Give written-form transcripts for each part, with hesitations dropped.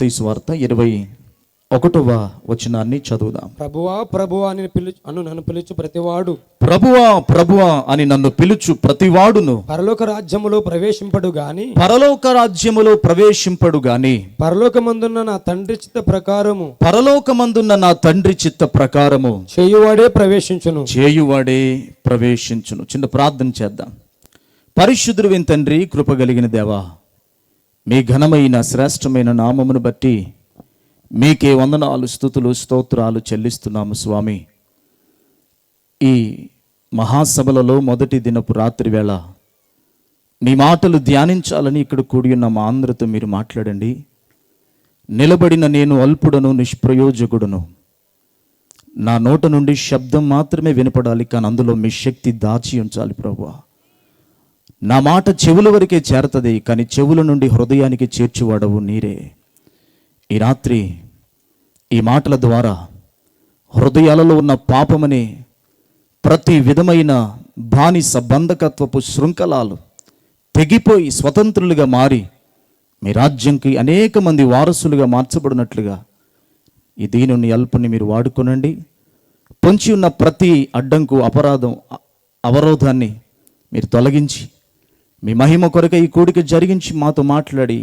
మత్తయి సువార్త 21వ వచనాన్ని చదువుదాం. ప్రభువా ప్రభువా అని నన్ను పిలుచు ప్రతివాడు, ప్రభువా ప్రభువా అని నన్ను పిలుచు ప్రతివాడును పరలోక రాజ్యములో ప్రవేశింపడు గాని పరలోకమందున్న నా తండ్రి చిత్త ప్రకారము చేయువాడే ప్రవేశించును. చిన్న ప్రార్థన చేద్దాం. పరిశుద్ధుడు విని తండ్రి, కృపగలిగిన దేవా, మీ ఘనమైన శ్రేష్టమైన నామమును బట్టి మీకే వందనాలు, స్తుతులు, స్తోత్రాలు చెల్లిస్తున్నాము స్వామి. ఈ మహాసభలలో మొదటి దినపు రాత్రి వేళ మీ మాటలు ధ్యానించాలని ఇక్కడ కూడి ఉన్న మా అందరితో మీరు మాట్లాడండి. నిలబడిన నేను అల్పుడను, నిష్ప్రయోజకుడును. నా నోట నుండి శబ్దం మాత్రమే వినపడాలి, కానీ అందులో మీ శక్తి దాచి ఉంచాలి ప్రభువా. నా మాట చెవుల వరకే చేరతది, కానీ చెవుల నుండి హృదయానికి చేర్చువాడవు నీరే. ఈ రాత్రి ఈ మాటల ద్వారా హృదయాలలో ఉన్న పాపమనే ప్రతి విధమైన బానిస బంధకత్వపు శృంఖలాలు తెగిపోయి స్వతంత్రులుగా మారి మీ రాజ్యంకి అనేక మంది వారసులుగా మార్చబడినట్లుగా ఈ దీనుని అల్పని మీరు వాడుకొనండి. పొంచి ఉన్న ప్రతి అడ్డంకు, అపరాధం, అవరోధాన్ని మీరు తొలగించి మీ మహిమ కొరకు ఈ కూడిక జరిగించి మాతో మాట్లాడి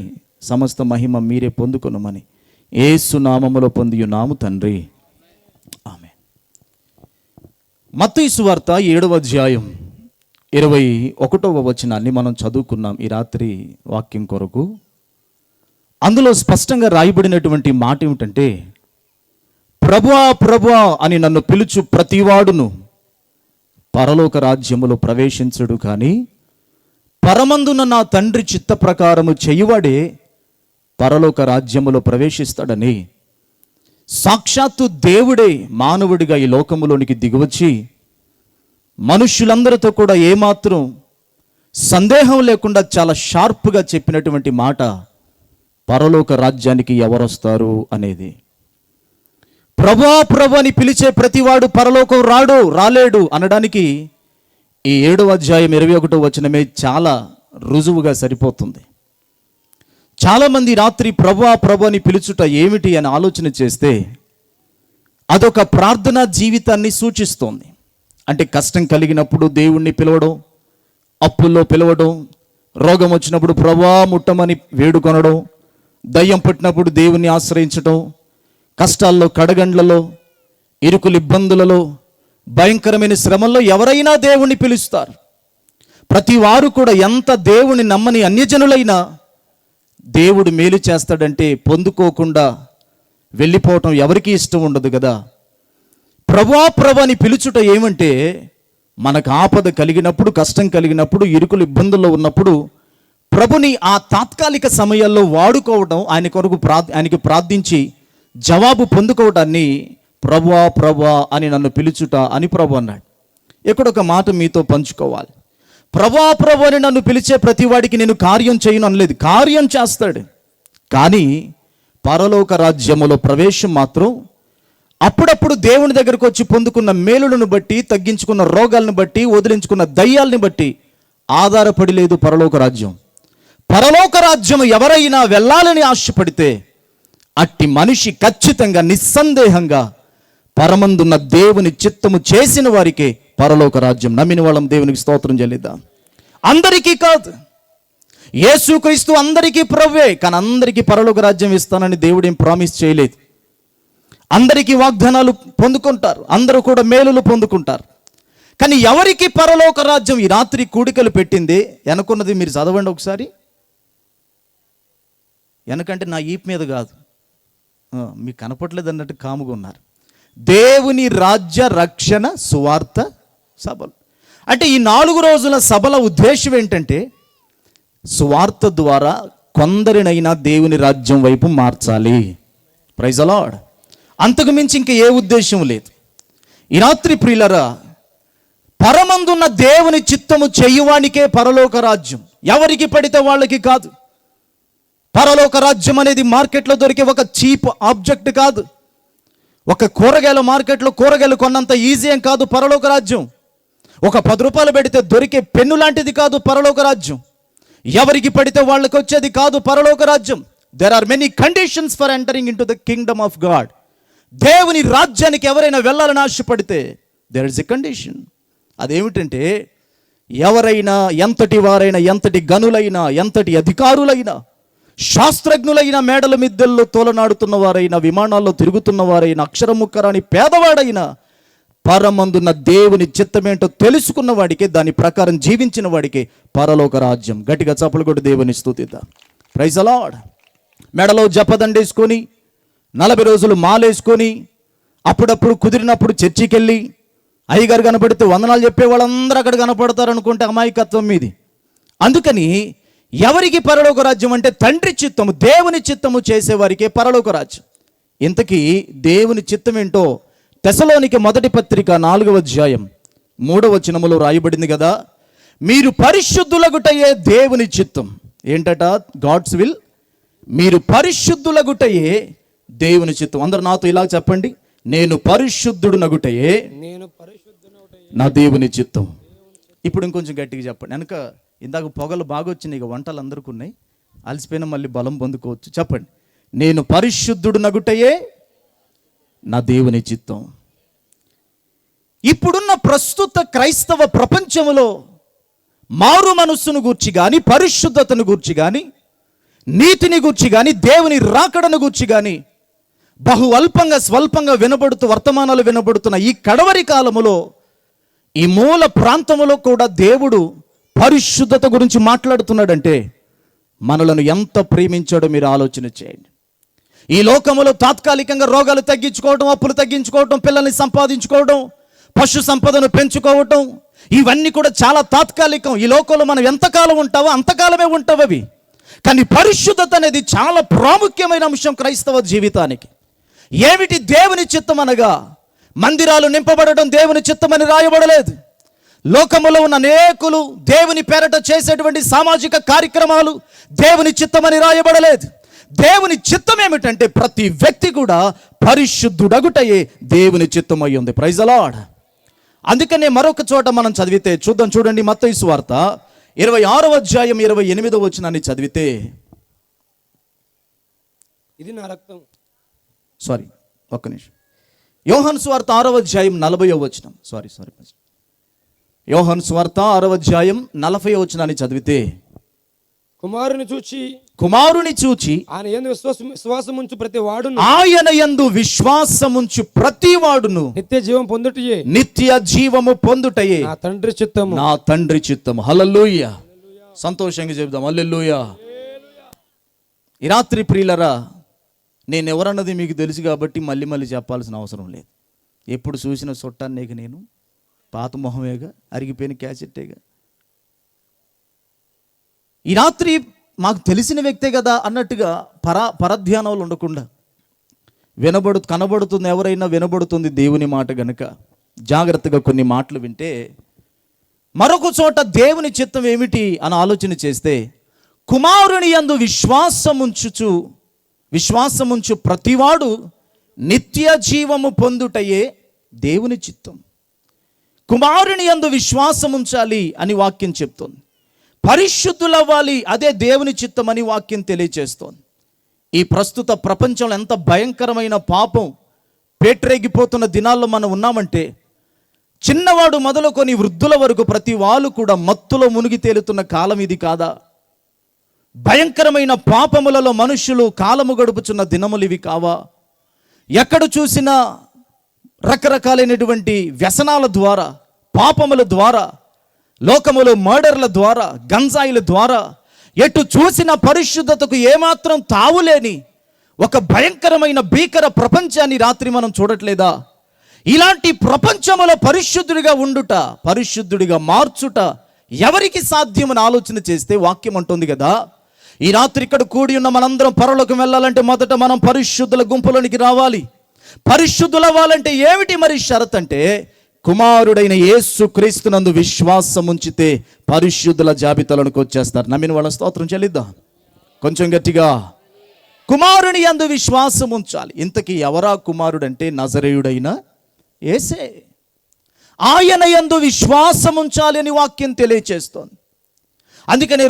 సమస్త మహిమ మీరే పొందుకొనమని యేసు నామములో పొందియున్నాము తండ్రి, ఆమేన్. మత్తయి సువార్త 7వ అధ్యాయం 21వ వచనాన్ని మనం చదువుకున్నాం ఈ రాత్రి వాక్యం కొరకు. అందులో స్పష్టంగా రాయబడినటువంటి మాట ఏమిటంటే, ప్రభువా ప్రభువా అని నన్ను పిలుచు ప్రతివాడును పరలోక రాజ్యములో ప్రవేశించుడు, కానీ పరమందున నా తండ్రి చిత్త ప్రకారము చేయువాడే పరలోక రాజ్యములో ప్రవేశిస్తాడని సాక్షాత్తు దేవుడే మానవుడిగా ఈ లోకములోనికి దిగివచ్చి మనుష్యులందరితో కూడా ఏమాత్రం సందేహం లేకుండా చాలా షార్ప్గా చెప్పినటువంటి మాట పరలోక రాజ్యానికి ఎవరొస్తారు అనేది. ప్రభువా ప్రభు అని పిలిచే ప్రతివాడు పరలోకం రాలేడు అనడానికి ఈ 7వ అధ్యాయం 21వ వచనమే చాలా రుజువుగా సరిపోతుంది. చాలామంది రాత్రి ప్రభువా ప్రభు అని పిలుచుట ఏమిటి అని ఆలోచన చేస్తే అదొక ప్రార్థనా జీవితాన్ని సూచిస్తోంది. అంటే కష్టం కలిగినప్పుడు దేవుణ్ణి పిలవడం, అప్పుల్లో పిలవడం, రోగం వచ్చినప్పుడు ప్రభువా ముట్టమని వేడుకొనడం, దయ్యం పట్టినప్పుడు దేవుణ్ణి ఆశ్రయించడం, కష్టాల్లో, కడగండ్లలో, ఇరుకులు, ఇబ్బందులలో, భయంకరమైన శ్రమల్లో ఎవరైనా దేవుణ్ణి పిలుస్తారు. ప్రతి వారు కూడా ఎంత దేవుని నమ్మని అన్యజనులైనా దేవుడు మేలు చేస్తాడంటే పొందుకోకుండా వెళ్ళిపోవటం ఎవరికీ ఇష్టం ఉండదు కదా. ప్రభువా ప్రభు అని పిలుచుట ఏమంటే, మనకు ఆపద కలిగినప్పుడు, కష్టం కలిగినప్పుడు, ఇరుకులు, ఇబ్బందుల్లో ఉన్నప్పుడు ప్రభుని ఆ తాత్కాలిక సమయాల్లో వాడుకోవడం, ఆయనకి ప్రార్థించి జవాబు పొందుకోవడాన్ని ప్రభువా ప్రభువా అని నన్ను పిలుచుట అని ప్రభు అన్నాడు. ఎక్కడొక మాట మీతో పంచుకోవాలి. ప్రభువా ప్రభు అని నన్ను పిలిచే ప్రతివాడికి నేను కార్యం చేయను అనలేదు, కార్యం చేస్తాడు. కానీ పరలోక రాజ్యములో ప్రవేశం మాత్రం అప్పుడప్పుడు దేవుని దగ్గరకు వచ్చి పొందుకున్న మేలులను బట్టి, తగ్గించుకున్న రోగాలను బట్టి, వదిలించుకున్న దయ్యాలని బట్టి ఆధారపడి లేదు పరలోక రాజ్యం. పరలోక రాజ్యం ఎవరైనా వెళ్ళాలని ఆశపడితే అట్టి మనిషి ఖచ్చితంగా, నిస్సందేహంగా పరమందున్న దేవుని చిత్తము చేసిన వారికే పరలోక రాజ్యం. నమ్మిన వాళ్ళం దేవునికి స్తోత్రం చెల్లిద్దాం. అందరికీ కాదు, యేసుక్రీస్తు అందరికీ ప్రభువే, కానీ అందరికీ పరలోక రాజ్యం ఇస్తానని దేవుడు ఏం ప్రామిస్ చేయలేదు. అందరికీ వాగ్దానాలు పొందుకుంటారు, అందరూ కూడా మేలులు పొందుకుంటారు. కానీ ఎవరికి పరలోక రాజ్యం ఈ రాత్రి కూడికలు పెట్టింది వెనుకున్నది మీరు చదవండి ఒకసారి. వెనకంటే నా ఈప్ మీద కాదు, మీకు కనపట్లేదు అన్నట్టు కాముగా ఉన్నారు. దేవుని రాజ్య రక్షణ సువార్త సభలు. అంటే ఈ 4 రోజుల సభల ఉద్దేశం ఏంటంటే, సువార్త ద్వారా కొందరినైనా దేవుని రాజ్యం వైపు మార్చాలి. Praise the Lord. అంతకు మించి ఇంక ఏ ఉద్దేశం లేదు. ఈ రాత్రి ప్రియులరా, పరమందున్న దేవుని చిత్తము చేయువానికే పరలోక రాజ్యం, ఎవరికి పడితే వాళ్ళకి కాదు. పరలోక రాజ్యం అనేది మార్కెట్లో దొరికే ఒక చీప్ ఆబ్జెక్ట్ కాదు. ఒక కూరగాయల మార్కెట్లో కూరగాయలు కొన్నంత ఈజీ ఏం కాదు పరలోక రాజ్యం. ఒక 10 రూపాయలు పెడితే దొరికే పెన్ను లాంటిది కాదు పరలోక రాజ్యం. ఎవరికి పడితే వాళ్ళకి వచ్చేది కాదు పరలోక రాజ్యం. There are many conditions for entering into the kingdom of God. దేవుని రాజ్యానికి ఎవరైనా వెళ్ళాలని ఆశపడితే దెర్ ఇస్ ఎ కండిషన్. అదేమిటంటే ఎవరైనా, ఎంతటి వారైనా, ఎంతటి గనులైనా, ఎంతటి అధికారులైనా, శాస్త్రజ్ఞులైన, మేడల మిద్దెల్లో తోలనాడుతున్న వారైనా, విమానాల్లో తిరుగుతున్న వారైనా, అక్షరముక్కరాని పేదవాడైనా, పరమందున్న దేవుని చిత్తమేంటో తెలుసుకున్న వాడికి, దాని ప్రకారం జీవించిన వాడికి పరలోక రాజ్యం. గట్టిగా చప్పలు కొట్టి దేవుని స్తుతిద్దాం. Praise the lord. మెడలో జపదండేసుకొని 40 రోజులు మాలేసుకొని అప్పుడప్పుడు కుదిరినప్పుడు చర్చికి వెళ్ళి అయ్యగారు కనపడితే వందనాలు చెప్పే వాళ్ళందరూ అక్కడ కనపడతారు అనుకుంటే అమాయకత్వం మీది. అందుకని ఎవరికి పరలోక రాజ్యం అంటే తండ్రి చిత్తము, దేవుని చిత్తము చేసేవారికే పరలోక రాజ్యం. ఇంతకీ దేవుని చిత్తం ఏంటో తెసలోనికె మొదటి పత్రిక 4వ అధ్యాయం 3వ వచనములో రాయబడింది కదా, మీరు పరిశుద్ధులగుటయే దేవుని చిత్తం. ఏంటట? God's will. మీరు పరిశుద్ధులగుటయే దేవుని చిత్తం. అందరు నాతో ఇలా చెప్పండి, నేను పరిశుద్ధుడు నగుటయే నా దేవుని చిత్తం. ఇప్పుడు ఇంకొంచెం గట్టిగా చెప్పండి. వెనక ఇందాక పొగలు బాగా వచ్చినాయి, ఇక వంటలు అందరికీ ఉన్నాయి, అలసిపోయిన మళ్ళీ బలం పొందుకోవచ్చు. చెప్పండి, నేను పరిశుద్ధుడు నగుటయే నా దేవుని చిత్తం. ఇప్పుడున్న ప్రస్తుత క్రైస్తవ ప్రపంచంలో మారు మనస్సును గూర్చి కానీ, పరిశుద్ధతను గూర్చి కానీ, నీతిని గూర్చి కానీ, దేవుని రాకడను గూర్చి కానీ బహు అల్పంగా స్వల్పంగా వినబడుతూ వర్తమానాలు వినబడుతున్న ఈ కడవరి కాలములో ఈ మూల ప్రాంతములో కూడా దేవుడు పరిశుద్ధత గురించి మాట్లాడుతున్నాడంటే మనలను ఎంత ప్రేమించాడో మీరు ఆలోచన చేయండి. ఈ లోకములో తాత్కాలికంగా రోగాలు తగ్గించుకోవడం, అప్పులు తగ్గించుకోవడం, పిల్లల్ని సంపాదించుకోవడం, పశు సంపదను పెంచుకోవటం, ఇవన్నీ కూడా చాలా తాత్కాలికం. ఈ లోకంలో మనం ఎంతకాలం ఉంటావో అంతకాలమే ఉంటావు అవి. కానీ పరిశుద్ధత అనేది చాలా ప్రాముఖ్యమైన అంశం క్రైస్తవ జీవితానికి. ఏమిటి దేవుని చిత్తం అనగా, మందిరాలు నింపబడడం దేవుని చిత్తమని రాయబడలేదు. లోకములో ఉన్న అనేకులు దేవుని పేరట చేసేటువంటి సామాజిక కార్యక్రమాలు దేవుని చిత్తమని రాయబడలేదు. దేవుని చిత్తం ఏమిటంటే ప్రతి వ్యక్తి కూడా పరిశుద్ధుడగుటయే దేవుని చిత్తం అయి ఉంది. Praise the Lord. అందుకనే మరొక చోట మనం చదివితే చూద్దాం, చూడండి, మత్తయి సువార్త 26వ అధ్యాయం 28వ వచనాన్ని చదివితే, ఇది నా రక్తం. ఒక్క నిమిషం. యోహాను సువార్త 6వ అధ్యాయం 40వ వచనం. యోహాను సువార్త 6వ అధ్యాయం 40వ వచనాన్ని చదివితే, కుమారుని చూచి ఆయన యందు విశ్వాసముంచు ప్రతి వాడును నిత్య జీవము పొందుటయే నా తండ్రి చిత్తము. హల్లెలూయా. సంతోషంగా చెబుదాం హల్లెలూయా. ఈ రాత్రి ప్రియులరా, నేను ఎవరన్నది మీకు తెలుసు కాబట్టి మళ్ళీ మళ్ళీ చెప్పాల్సిన అవసరం లేదు. ఎప్పుడు చూసిన చుట్టాన్నేగా నేను, పాత మొహమేగా, అరిగిపోయిన క్యాసెట్టేగా. ఈ రాత్రి మాకు తెలిసిన వ్యక్తే కదా అన్నట్టుగా పరధ్యానాలు ఉండకుండా కనబడుతుంది, ఎవరైనా వినబడుతుంది దేవుని మాట గనుక జాగ్రత్తగా కొన్ని మాటలు వింటే, మరొక చోట దేవుని చిత్తం ఏమిటి అని ఆలోచన చేస్తే, కుమారుని యందు విశ్వాసముంచు ప్రతివాడు నిత్య జీవము పొందుటయే దేవుని చిత్తం. కుమారుని యందు విశ్వాసముంచాలి అని వాక్యం చెప్తోంది. పరిశుద్ధులవ్వాలి, అదే దేవుని చిత్తం అని వాక్యం తెలియచేస్తోంది. ఈ ప్రస్తుత ప్రపంచంలో ఎంత భయంకరమైన పాపం పేట్రేగిపోతున్న దినాల్లో మనం ఉన్నామంటే, చిన్నవాడు మొదలుకొని వృద్ధుల వరకు ప్రతి వాళ్ళు కూడా మత్తులో మునిగి తేలుతున్న కాలం ఇది కాదా? భయంకరమైన పాపములలో మనుషులు కాలము గడుపుచున్న దినములు ఇవి కావా? ఎక్కడ చూసినా రకరకాలైనటువంటి వ్యసనాల ద్వారా, పాపముల ద్వారా, లోకములో మర్డర్ల ద్వారా, గంజాయిల ద్వారా, ఎటు చూసిన పరిశుద్ధతకు ఏమాత్రం తావులేని ఒక భయంకరమైన భీకర ప్రపంచాన్ని రాత్రి మనం చూడట్లేదా? ఇలాంటి ప్రపంచములో పరిశుద్ధుడిగా ఉండుట, పరిశుద్ధుడిగా మార్చుట ఎవరికి సాధ్యమని ఆలోచన చేస్తే వాక్యం అంటుంది కదా, ఈ రాత్రి ఇక్కడ కూడి ఉన్న మనందరం పరలోకం వెళ్ళాలంటే మొదట మనం పరిశుద్ధుల గుంపులోనికి రావాలి. పరిశుద్ధులవ్వాలంటే ఏమిటి మరి షరత్ అంటే, కుమారుడైన యేసు క్రీస్తునందు విశ్వాసం ఉంచితే పరిశుద్ధుల జాబితాలోనికి వచ్చేస్తారు. నమ్మిన వాళ్ళ స్తోత్రం చెల్లిద్దాం కొంచెం గట్టిగా. కుమారుని యందు విశ్వాసం ఉంచాలి. ఇంతకీ ఎవరా కుమారుడంటే నజరేయుడైన యేసే. ఆయన యందు విశ్వాసం ఉంచాలి అని వాక్యం తెలియచేస్తోంది. అందుకని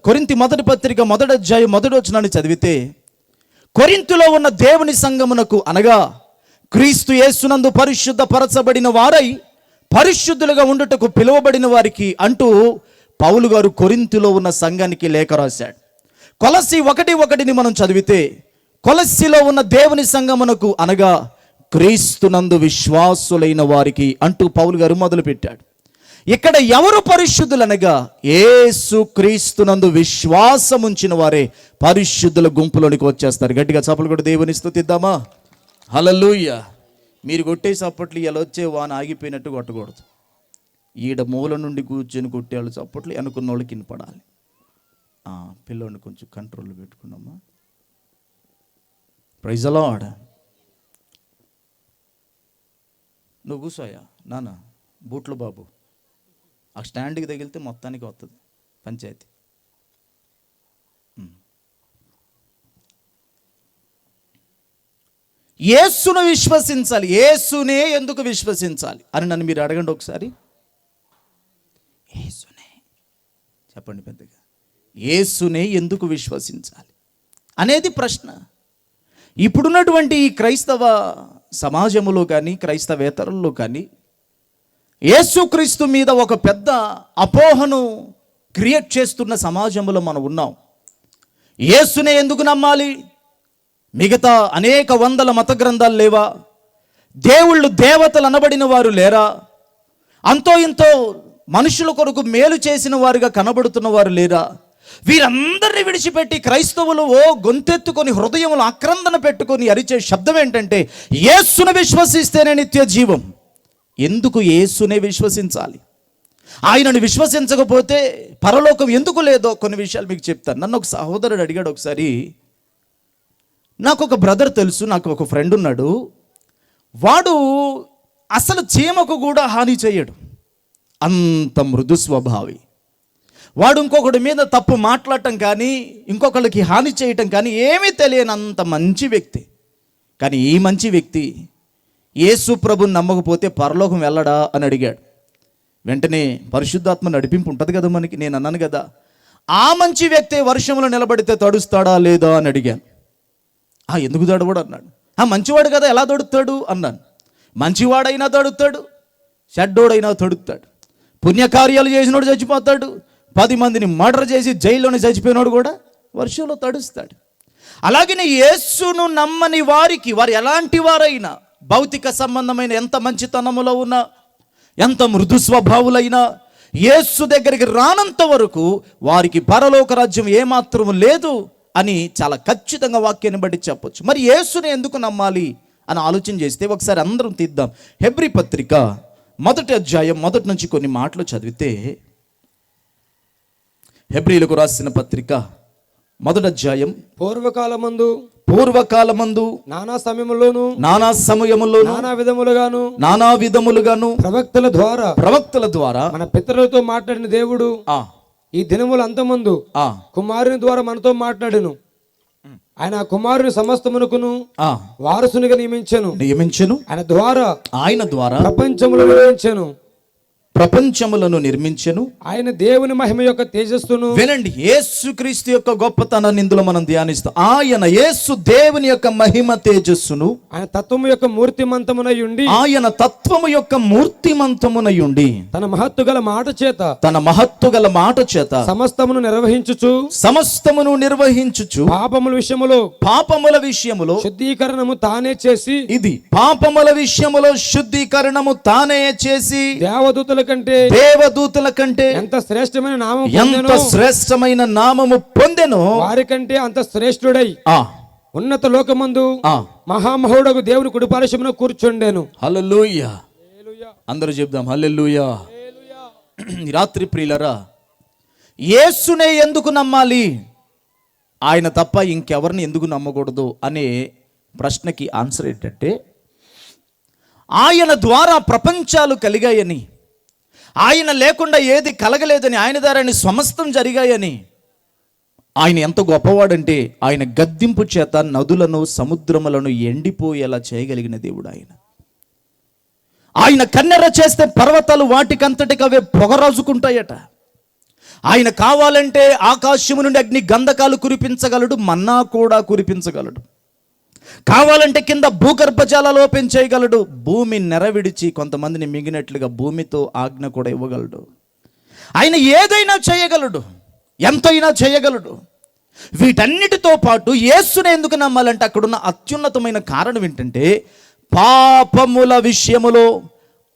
కొరింథీ మొదటి పత్రిక మొదటి అధ్యాయం మొదటి వచనాన్ని చదివితే, కొరింథీలో ఉన్న దేవుని సంఘమునకు అనగా క్రీస్తు యేసునందు పరిశుద్ధ పరచబడిన వారై పరిశుద్ధులుగా ఉండుటకు పిలువబడిన వారికి అంటూ పౌలు గారు కొరింథీలో ఉన్న సంఘానికి లేఖ రాశాడు. కొలస్సీ 1:1 మనం చదివితే, కొలస్సీలో ఉన్న దేవుని సంఘమునకు అనగా క్రీస్తునందు విశ్వాసులైన వారికి అంటూ పౌలు గారు మొదలుపెట్టాడు. ఇక్కడ ఎవరు పరిశుద్ధులనగా యేసు క్రీస్తునందు విశ్వాసం ఉంచిన వారే పరిశుద్ధుల గుంపులోనికి వచ్చేస్తారు. గట్టిగా చప్పట్లు కూడా దేవుని స్తుతిద్దామా? హల్లెలూయా. మీరు కొట్టే చప్పట్లు ఇలా వచ్చే వాన ఆగిపోయినట్టు కొట్టకూడదు. ఈడ మూల నుండి కూర్చొని కొట్టేవాళ్ళు చప్పట్లు అనుకున్న వాళ్ళకి వినపడాలి. పిల్లోని కొంచెం కంట్రోల్ పెట్టుకున్నామా? Praise the Lord. నువ్వు కూర్చోయా నాన్న, బూట్లు బాబు. ఆ స్టాండ్కి తగిలితే మొత్తానికి వస్తుంది పంచాయతీ. యేసును విశ్వసించాలి. యేసునే ఎందుకు విశ్వసించాలి అని నన్ను మీరు అడగండి ఒకసారి. యేసునే చెప్పండి పెద్దగా. యేసునే ఎందుకు విశ్వసించాలి అనేది ప్రశ్న. ఇప్పుడున్నటువంటి ఈ క్రైస్తవ సమాజంలో కానీ క్రైస్తవేతరుల్లో కానీ యేసుక్రీస్తు మీద ఒక పెద్ద అపోహను క్రియేట్ చేస్తున్న సమాజంలో మనం ఉన్నాం. యేసునే ఎందుకు నమ్మాలి? మిగతా అనేక వందల మత గ్రంథాలు లేవా? దేవుళ్ళు దేవతలు అనబడిన వారు లేరా? అంతో ఇంతో మనుషుల కొరకు మేలు చేసిన వారుగా కనబడుతున్న వారు లేరా? వీరందరినీ విడిచిపెట్టి క్రైస్తవులు గొంతెత్తుకొని హృదయములు ఆక్రందన పెట్టుకొని అరిచే శబ్దం ఏంటంటే, యేసును విశ్వసిస్తేనే నిత్య జీవం. ఎందుకు యేసునే విశ్వసించాలి? ఆయనను విశ్వసించకపోతే పరలోకం ఎందుకు లేదో కొన్ని విషయాలు మీకు చెప్తాను. నన్ను ఒక సహోదరుడు అడిగాడు ఒకసారి. నాకు ఒక బ్రదర్ తెలుసు, నాకు ఒక ఫ్రెండ్ ఉన్నాడు. వాడు అసలు చీమకు కూడా హాని చేయడు, అంత మృదు స్వభావి. వాడు ఇంకొకటి మీద తప్పు మాట్లాడటం కానీ ఇంకొకళ్ళకి హాని చేయటం కానీ ఏమీ తెలియనంత మంచి వ్యక్తి. కానీ ఈ మంచి వ్యక్తి యేసు ప్రభుని నమ్మకపోతే పరలోకం వెళ్ళడా అని అడిగాడు. వెంటనే పరిశుద్ధాత్మ నడిపింపు ఉంటుంది కదా మనకి. నేను అన్నాను కదా, ఆ మంచి వ్యక్తి వర్షంలో నిలబడితే తడుస్తాడా లేదా అని అడిగాను. ఎందుకు తడవడు అన్నాడు. మంచివాడు కదా ఎలా తడుస్తాడు అన్నాను. మంచివాడైనా తడుస్తాడు, చెడ్డోడైనా తడుస్తాడు. పుణ్యకార్యాలు చేసినోడు చచ్చిపోతాడు, 10 మందిని మర్డర్ చేసి జైల్లోనే చచ్చిపోయినోడు కూడా వర్షంలో తడుస్తాడు. అలాగనే యేసును నమ్మని వారికి, వారు ఎలాంటి వారైనా, భౌతిక సంబంధమైన ఎంత మంచితనములో ఉన్నా, ఎంత మృదు స్వభావులైనా, యేసు దగ్గరికి రానంత వరకు వారికి పరలోక రాజ్యం ఏమాత్రం లేదు అని చాలా ఖచ్చితంగా వాక్యాన్ని బట్టి చెప్పొచ్చు. మరి యేసుని ఎందుకు నమ్మాలి అని ఆలోచన చేస్తే ఒకసారి అందరం తీద్దాం. హెబ్రీ పత్రిక 1వ అధ్యాయం 1 నుంచి కొన్ని మాటలు చదివితే, హెబ్రీలకు రాసిన పత్రిక 1వ అధ్యాయం, పూర్వకాలమందు నానా సమయములోను నానా విధములుగాను ప్రవక్తల ద్వారా మన పితరులతో మాట్లాడిన దేవుడు ఈ దినముల అంతమందు కుమారుని ద్వారా మనతో మాట్లాడెను. ఆయన కుమారుని సమస్తమునకును వారసునిగా నియమించెను. ఆయన ద్వారా ప్రపంచములను నిర్మించెను. ఆయన దేవుని మహిమ యొక్క తేజస్సును. వినండి, యేసుక్రీస్తు యొక్క గొప్పతనాన్ని ఇందులో మనం ధ్యానిస్తాం. ఆయన యేసు దేవుని యొక్క మహిమ తేజస్సును, ఆయన తత్వము యొక్క మూర్తిమంతమునై ఉండి తన మహత్తుగల మాట చేత సమస్తమును నిర్వహించుచు పాపముల విషయములో శుద్ధీకరణము తానే చేసి, ఇది పాపముల విషయములో శుద్ధీకరణము తానే చేసి దేవదూతల కంటే ఎంత శ్రేష్టమైన నామము పొందెను, వారికంటే అంత శ్రేష్ఠుడై ఉన్నత లోకమందు మహామహుడగు దేవుని కుడి పార్శ్వమున కూర్చుండెను. హల్లెలూయా. అందరూ చెప్దాం హల్లెలూయా. రాత్రి ప్రియులరా, యేసునే ఎందుకు నమ్మాలి, ఆయన తప్ప ఇంకెవరిని ఎందుకు నమ్మకూడదు అనే ప్రశ్నకి ఆన్సర్ ఏంటంటే, ఆయన ద్వారా ప్రపంచాలు కలిగాయని, ఆయన లేకుండా ఏది కలగలేదని, ఆయన ద్వారానే సమస్తం జరిగాయని, ఆయన ఎంత గొప్పవాడంటే ఆయన గద్దింపు చేత నదులను సముద్రములను ఎండిపోయేలా చేయగలిగిన దేవుడు ఆయన. ఆయన కన్నెర చేస్తే పర్వతాలు వాటికంతటికి అవే పొగరాజుకుంటాయట. ఆయన కావాలంటే ఆకాశము నుండి అగ్ని గంధకాలు కురిపించగలడు, మన్నా కూడా కురిపించగలడు. కావాలంటే కింద భూగర్భ జలాలు పెంచేయగలడు, భూమి నెరవిడిచి కొంతమందిని మింగినట్లుగా భూమితో ఆజ్ఞ కూడా ఇవ్వగలడు. ఆయన ఏదైనా చేయగలడు, ఎంతైనా చేయగలడు. వీటన్నిటితో పాటు యేసుని ఎందుకు నమ్మాలంటే అక్కడున్న అత్యున్నతమైన కారణం ఏంటంటే పాపముల విషయములో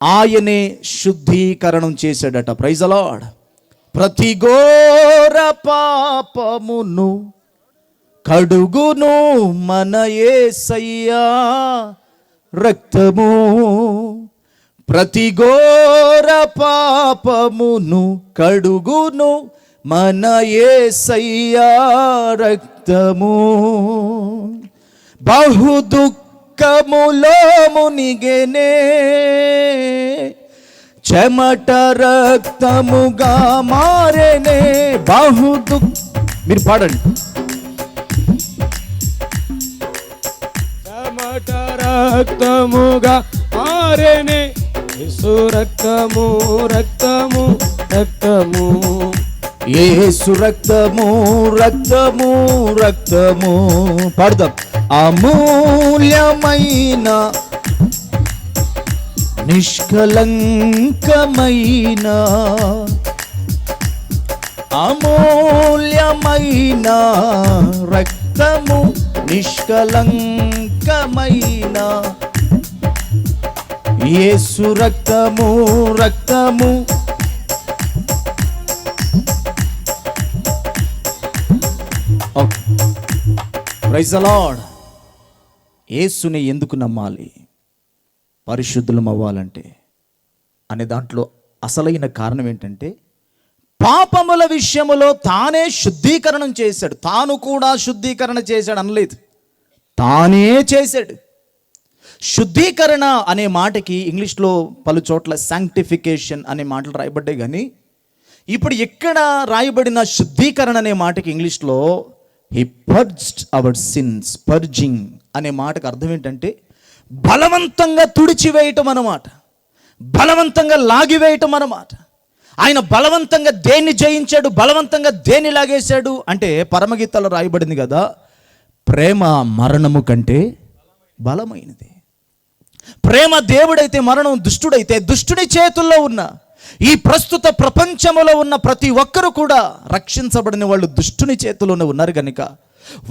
ఆయనే శుద్ధీకరణం చేశాడట. Praise the Lord. ప్రతి ఘోర పాపమును కడుగును మన యేసయ్యా రక్తము. ప్రతి ఘోర పాపమును కడుగును మన యేసయ్యా రక్తము. బహు దుఃఖములో మునిగెనే, చెమట రక్తముగా మారెనే. మీరు పాడండి. చెమట రక్తముగా మారెనే, యేసు రక్తము రక్తము రక్తము. యేసు రక్తము రక్తము రక్తము. పాడదాం. అమూల్యమైన నిష్కలంకమైన అమూల్యమైన రక్తము, నిష్కలంకమైన యేసు రక్తము రక్తము. Praise the Lord. యేసుని ఎందుకు నమ్మాలి పరిశుద్ధులం అవ్వాలంటే అనే దాంట్లో అసలైన కారణం ఏంటంటే పాపముల విషయములో తానే శుద్ధీకరణం చేశాడు. తాను కూడా శుద్ధీకరణ చేశాడు అనలేదు, తానే చేశాడు. శుద్ధీకరణ అనే మాటకి ఇంగ్లీష్లో పలు చోట్ల శాంక్టిఫికేషన్ అనే మాటలు రాయబడ్డాయి, కానీ ఇప్పుడు ఎక్కడ రాయబడిన శుద్ధీకరణ అనే మాటకి ఇంగ్లీష్లో హీ పర్జ్డ్ అవర్ సిన్స్. పర్జింగ్ అనే మాటకు అర్థం ఏంటంటే బలవంతంగా తుడిచివేయటం అన్నమాట, బలవంతంగా లాగివేయటం అన్నమాట. ఆయన బలవంతంగా దేన్ని జయించాడు, బలవంతంగా దేన్ని లాగేశాడు అంటే పరమగీతాలో రాయబడింది కదా, ప్రేమ మరణము కంటే బలమైనది. ప్రేమ దేవుడైతే మరణం దుష్టుడైతే, దుష్టుడి చేతుల్లో ఉన్న ఈ ప్రస్తుత ప్రపంచంలో ఉన్న ప్రతి ఒక్కరు కూడా రక్షించబడిన వాళ్ళు దుష్టుని చేతుల్లోనే ఉన్నారు కనుక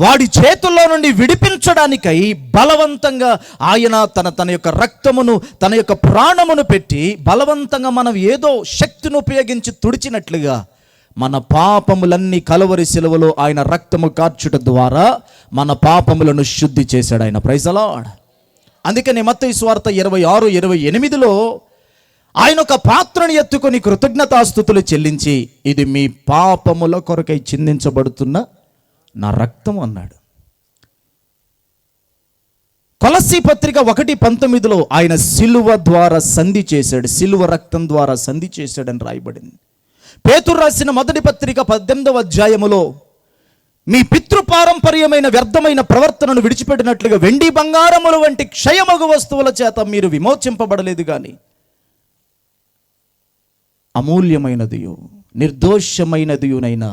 వాడి చేతుల్లో నుండి విడిపించడానికై బలవంతంగా ఆయన తన యొక్క రక్తమును, తన యొక్క ప్రాణమును పెట్టి బలవంతంగా మనం ఏదో శక్తిని ఉపయోగించి తుడిచినట్లుగా మన పాపములన్నీ కలవరి సిలువలో ఆయన రక్తము కార్చుట ద్వారా మన పాపములను శుద్ధి చేశాడు ఆయన. Praise the Lord. అందుకని మత్తయి సువార్త 26:28లో ఆయన ఒక పాత్రను ఎత్తుకొని కృతజ్ఞతాస్తుతులు చెల్లించి ఇది మీ పాపముల కొరకై చిందించబడుతున్న నా రక్తం అన్నాడు. కొలస్సీ పత్రిక 1:19లో ఆయన సిలువ ద్వారా సంధి చేశాడు, సిలువ రక్తం ద్వారా సంధి చేశాడని రాయబడింది. పేతురు రాసిన మొదటి పత్రిక 18వ అధ్యాయములో మీ పితృపారంపర్యమైన వ్యర్థమైన ప్రవర్తనను విడిచిపెట్టినట్లుగా వెండి బంగారముల వంటి క్షయమగు వస్తువుల చేత మీరు విమోచింపబడలేదు, కానీ అమూల్యమైనదియు నిర్దోషమైనదియునైనా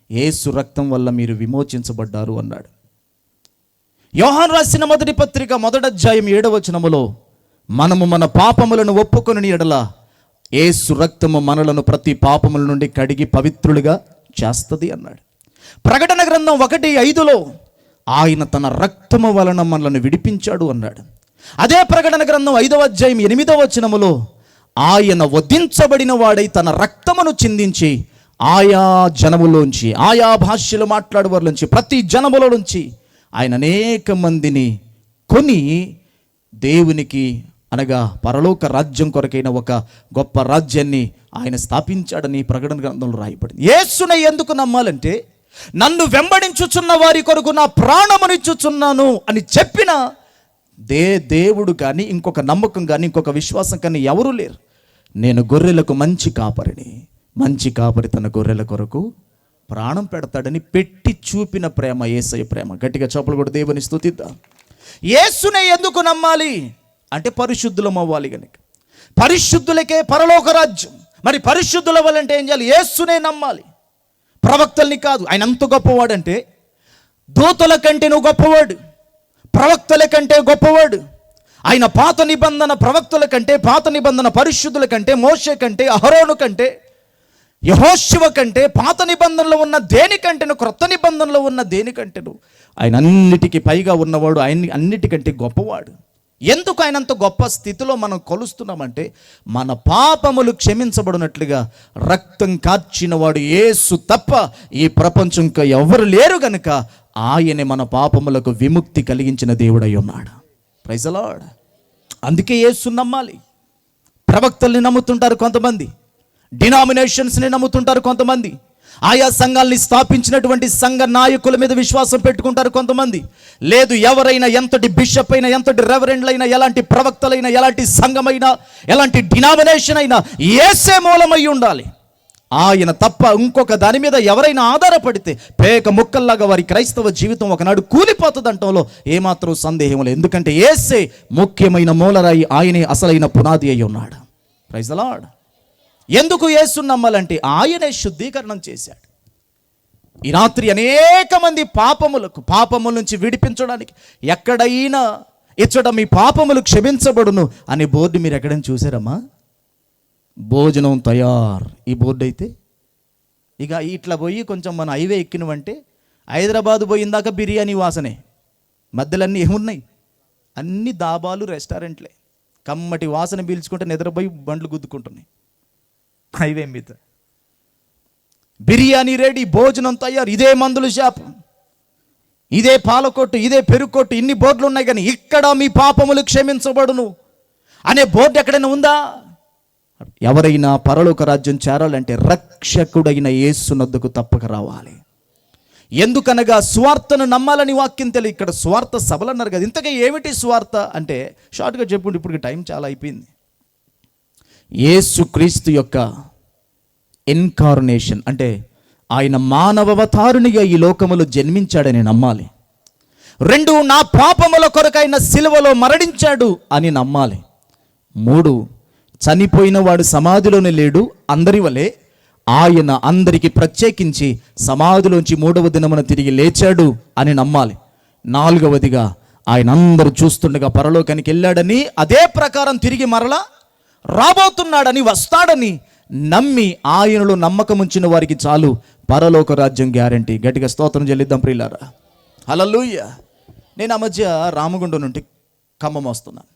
యేసు రక్తం వల్ల మీరు విమోచించబడ్డారు అన్నాడు. యోహాను రాసిన మొదటి పత్రిక 1వ అధ్యాయం 7వ వచనములో మనము మన పాపములను ఒప్పుకొని ఎడల యేసు రక్తము మనలను ప్రతి పాపముల నుండి కడిగి పవిత్రులుగా చేస్తుంది అన్నాడు. ప్రకటన గ్రంథం 1:5లో ఆయన తన రక్తము వలన మనలను విడిపించాడు అన్నాడు. అదే ప్రకటన గ్రంథం 5వ అధ్యాయం 8వ వచనములో ఆయన వధించబడిన వాడై తన రక్తమును చిందించి ఆయా జనములోంచి, ఆయా భాషలు మాట్లాడేవారిలోంచి, ప్రతి జనములోంచి ఆయన అనేక మందిని కొని దేవునికి అనగా పరలోక రాజ్యం కొరకైన ఒక గొప్ప రాజ్యాన్ని ఆయన స్థాపించాడని ప్రకటన గ్రంథంలో రాయబడింది. యేసుని ఎందుకు నమ్మాలంటే నన్ను వెంబడించుచున్న వారి కొరకు నా ప్రాణమునిచ్చుచున్నాను అని చెప్పిన దేవుడు కానీ, ఇంకొక నమ్మకం కానీ, ఇంకొక విశ్వాసం కానీ ఎవరూ లేరు. నేను గొర్రెలకు మంచి కాపరిని, మంచి కాపరి తన గొర్రెల కొరకు ప్రాణం పెడతాడని పెట్టి చూపిన ప్రేమ యేసయ్య ప్రేమ. గట్టిగా చప్పలు కూడా దేవుని స్తుతిద్దాం. యేసునే ఎందుకు నమ్మాలి అంటే పరిశుద్ధులం అవ్వాలి కనుక. పరిశుద్ధులకే పరలోక రాజ్యం. మరి పరిశుద్ధుల వల్లంటే ఏం చేయాలి? యేసునే నమ్మాలి. ప్రవక్తల్ని కాదు. ఆయన ఎంత గొప్పవాడంటే దూతల కంటే నువ్వు గొప్పవాడు, ప్రవక్తల కంటే గొప్పవాడు. ఆయన పాత నిబంధన ప్రవక్తల కంటే, పాత నిబంధన పరిశుద్ధుల కంటే, మోషే కంటే, అహరోను కంటే, యెహోషువ కంటే, పాత నిబంధనలో ఉన్న దేనికంటేను, క్రొత్త నిబంధనలో ఉన్న దేనికంటేను ఆయన అన్నిటికీ పైగా ఉన్నవాడు, ఆయన అన్నిటికంటే గొప్పవాడు. ఎందుకు ఆయనంత గొప్ప స్థితిలో మనం కొలుస్తున్నామంటే మన పాపములు క్షమించబడినట్లుగా రక్తం కార్చిన వాడు యేసు తప్ప ఈ ప్రపంచం ఇంకా ఎవరు లేరు గనుక ఆయనే మన పాపములకు విముక్తి కలిగించిన దేవుడై ఉన్నాడు. Praise the Lord. అందుకే యేసుని నమ్మాలి. ప్రవక్తల్ని నమ్ముతుంటారు కొంతమంది, డినామినేషన్స్ని నమ్ముతుంటారు కొంతమంది, ఆయా సంఘాలని స్థాపించినటువంటి సంఘ నాయకుల మీద విశ్వాసం పెట్టుకుంటారు కొంతమంది. లేదు, ఎవరైనా ఎంతటి బిషప్ అయినా, ఎంతటి రెవరెండ్లైనా, ఎలాంటి ప్రవక్తలైనా, ఎలాంటి సంఘమైనా, ఎలాంటి డినామినేషన్ అయినా యేసే మూలమై ఉండాలి. ఆయన తప్ప ఇంకొక దాని మీద ఎవరైనా ఆధారపడితే పేక ముక్కల్లాగా వారి క్రైస్తవ జీవితం ఒకనాడు కూలిపోతుందంటంలో ఏమాత్రం సందేహం లేదు. ఎందుకంటే యేసే ముఖ్యమైన మూలరాయి, ఆయనే అసలైన పునాది అయి ఉన్నాడు. Praise the Lord. ఎందుకు యేసుని నమ్మాలంటే ఆయనే శుద్ధీకరణం చేశాడు. ఈ రాత్రి అనేక మంది పాపముల నుంచి విడిపించడానికి ఎక్కడైనా ఇచ్చట మీ పాపములు క్షమించబడును అనే బోర్డు మీరు ఎక్కడైనా చూసారమ్మా? భోజనం తయారు ఈ బోర్డు అయితే ఇక ఇట్లా పోయి కొంచెం మన హైవే ఎక్కినవంటే హైదరాబాద్ పోయిందాక బిర్యానీ వాసనే, మధ్యలన్నీ ఏమున్నాయి? అన్ని దాబాలు, రెస్టారెంట్లే. కమ్మటి వాసన పీల్చుకుంటే నిద్రపోయి బండ్లు గుద్దుకుంటున్నాయి హైవే మీద. బిర్యానీ రెడీ, భోజనం తయారు, ఇదే మందుల షాప్, ఇదే పాలకొట్టు, ఇదే పెరుగొట్టు, ఇన్ని బోర్డులు ఉన్నాయి. కానీ ఇక్కడ మీ పాపములు క్షమించబడును అనే బోర్డు ఎక్కడైనా ఉందా? ఎవరైనా పరలోక రాజ్యం చేరాలంటే రక్షకుడైన యేసునొద్దకు తప్పక రావాలి. ఎందుకనగా స్వార్థను నమ్మాలని వాక్యం తెలియదు. ఇక్కడ స్వార్థ సభలు అన్నారు కదా, ఇంతగా ఏమిటి స్వార్థ అంటే షార్ట్గా చెప్పుకుంటే ఇప్పుడు టైం చాలా అయిపోయింది. యేసుక్రీస్తు యొక్క ఇన్కార్నేషన్ అంటే ఆయన మానవవతారునిగా ఈ లోకములో జన్మించాడని నమ్మాలి. 2, నా పాపముల కొరకైన సిలువలో మరణించాడు అని నమ్మాలి. 3, చనిపోయిన వాడు సమాధిలోనే లేడు, అందరి వలె ఆయన అందరికీ ప్రత్యేకించి సమాధిలోంచి 3వ దినమున తిరిగి లేచాడు అని నమ్మాలి. 4వదిగా ఆయన అందరూ చూస్తుండగా పరలోకానికి వెళ్ళాడని, అదే ప్రకారం తిరిగి మరలా రాబోతున్నాడని, వస్తాడని నమ్మి ఆయనలో నమ్మకం ఉంచిన వారికి చాలు పరలోక రాజ్యం గ్యారంటీ. గట్టిగా స్తోత్రం చెల్లిద్దాం ప్రియులారా. హల్లెలూయా. నేను ఆ మధ్య రామగుండం నుండి ఖమ్మం వస్తున్నాను.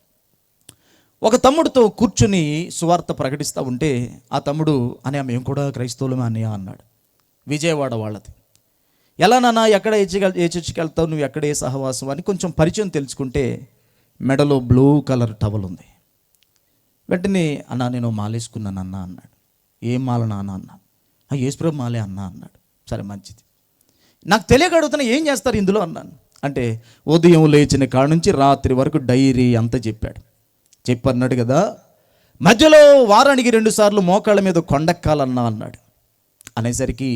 ఒక తమ్ముడితో కూర్చుని సువార్త ప్రకటిస్తూ ఉంటే ఆ తమ్ముడు అనే మేము కూడా క్రైస్తవులమే అన్నయ్య అన్నాడు. విజయవాడ వాళ్ళది. ఎలా నాన్న, ఎక్కడ ఏ చర్చికి వెళ్తావు, నువ్వు ఎక్కడ ఏ సహవాసం అని కొంచెం పరిచయం తెలుసుకుంటే మెడలో బ్లూ కలర్ టవల్ ఉంది. వెంటనే అన్న నేను మాలేసుకున్నాను అన్న అన్నాడు. ఏం మాల నాన్న అన్నా? యేసుప్రభు మాలే అన్న అన్నాడు. సరే మంచిది. నాకు తెలియక అడుగుతున్నా, ఏం చేస్తారు ఇందులో అన్నాను. అంటే ఉదయం లేచిన కాడ నుంచి రాత్రి వరకు డైరీ అంతా చెప్పన్నాడు కదా. మధ్యలో వారానికి 2 సార్లు మోకాళ్ళ మీద కొండెక్కాలన్నా అన్నాడు. అనేసరికి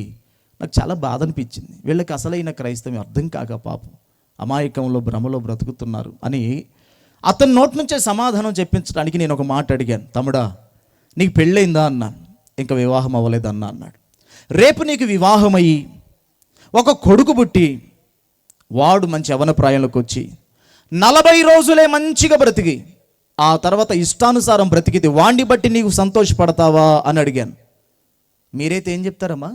నాకు చాలా బాధ అనిపించింది. వీళ్ళకి అసలైన క్రైస్తవం అర్థం కాక పాపం అమాయకంలో భ్రమలో బ్రతుకుతున్నారు అని అతని నోటి నుంచే సమాధానం చెప్పించడానికి నేను ఒక మాట అడిగాను. తమ్ముడా, నీకు పెళ్ళైందా అన్నాను. ఇంకా వివాహం అవ్వలేదన్నా అన్నాడు. రేపు నీకు వివాహమయ్యి ఒక కొడుకు పుట్టి వాడు మంచి యవ్వన ప్రాయంలోకి వచ్చి 40 రోజులే మంచిగా బ్రతికి ఆ తర్వాత ఇష్టానుసారం బ్రతికితే వాణ్ణి బట్టి నీకు సంతోషపడతావా అని అడిగాను. మీరైతే ఏం చెప్తారమ్మా?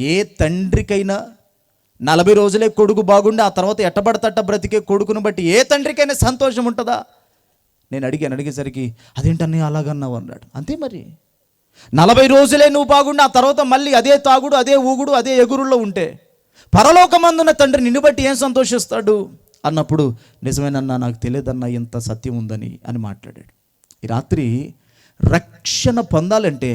ఏ తండ్రికైనా 40 రోజులే కొడుకు బాగుండి ఆ తర్వాత ఎట్టబడతట్ట బ్రతికే కొడుకును బట్టి ఏ తండ్రికైనా సంతోషం ఉంటుందా? నేను అడిగేసరికి అదేంటన్నీ అలాగన్నావు అన్నాడు. అంతే మరి, 40 రోజులే నువ్వు బాగుండి ఆ తర్వాత మళ్ళీ అదే తాగుడు, అదే ఊగుడు, అదే ఎగురుల్లో ఉంటే పరలోకమందున్న తండ్రి నిన్ను బట్టి ఏం సంతోషిస్తాడు అన్నప్పుడు నిజమేనన్నా, నాకు తెలియదన్నా ఇంత సత్యం ఉందని అని మాట్లాడాడు. ఈ రాత్రి రక్షణ పొందాలంటే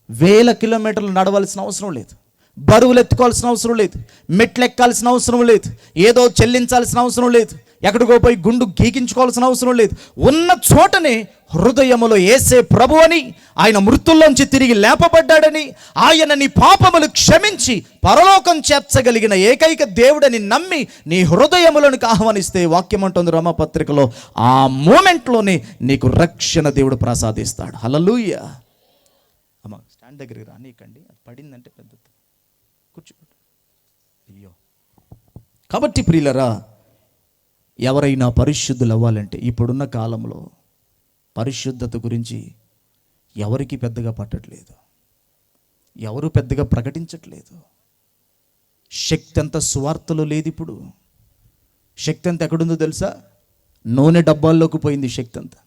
1000 కిలోమీటర్లు నడవాల్సిన అవసరం లేదు, బరువులు ఎత్తుకోవాల్సిన అవసరం లేదు, మెట్లు ఎక్కాల్సిన అవసరం లేదు, ఏదో చెల్లించాల్సిన అవసరం లేదు, ఎక్కడికో పోయి గుండు గీకించుకోవాల్సిన అవసరం లేదు. ఉన్న చోటనే హృదయములో యేసే ప్రభు అని, ఆయన మృతుల్లోంచి తిరిగి లేపబడ్డాడని, ఆయన నీ పాపములు క్షమించి పరలోకం చేర్చగలిగిన ఏకైక దేవుడని నమ్మి నీ హృదయములోనికి ఆహ్వానిస్తే వాక్యం అంటుంది రోమాపత్రికలో, ఆ మూమెంట్లోనే నీకు రక్షణ దేవుడు ప్రసాదిస్తాడు. హల్లెలూయా. అమ్మ స్టాండ్ దగ్గరికి రానీకండి, అది పడిందంటే పెద్ద కూర్చోబెట్టు. అయ్యో. కాబట్టి ప్రియులరా, ఎవరైనా పరిశుద్ధులు అవ్వాలంటే ఇప్పుడున్న కాలంలో పరిశుద్ధత గురించి ఎవరికి పెద్దగా పట్టట్లేదు, ఎవరు పెద్దగా ప్రకటించట్లేదు. శక్తి అంతా సువార్తలో లేదు. ఇప్పుడు శక్తి అంతా ఎక్కడుందో తెలుసా? నూనె డబ్బాల్లోకి పోయింది శక్తి అంతా.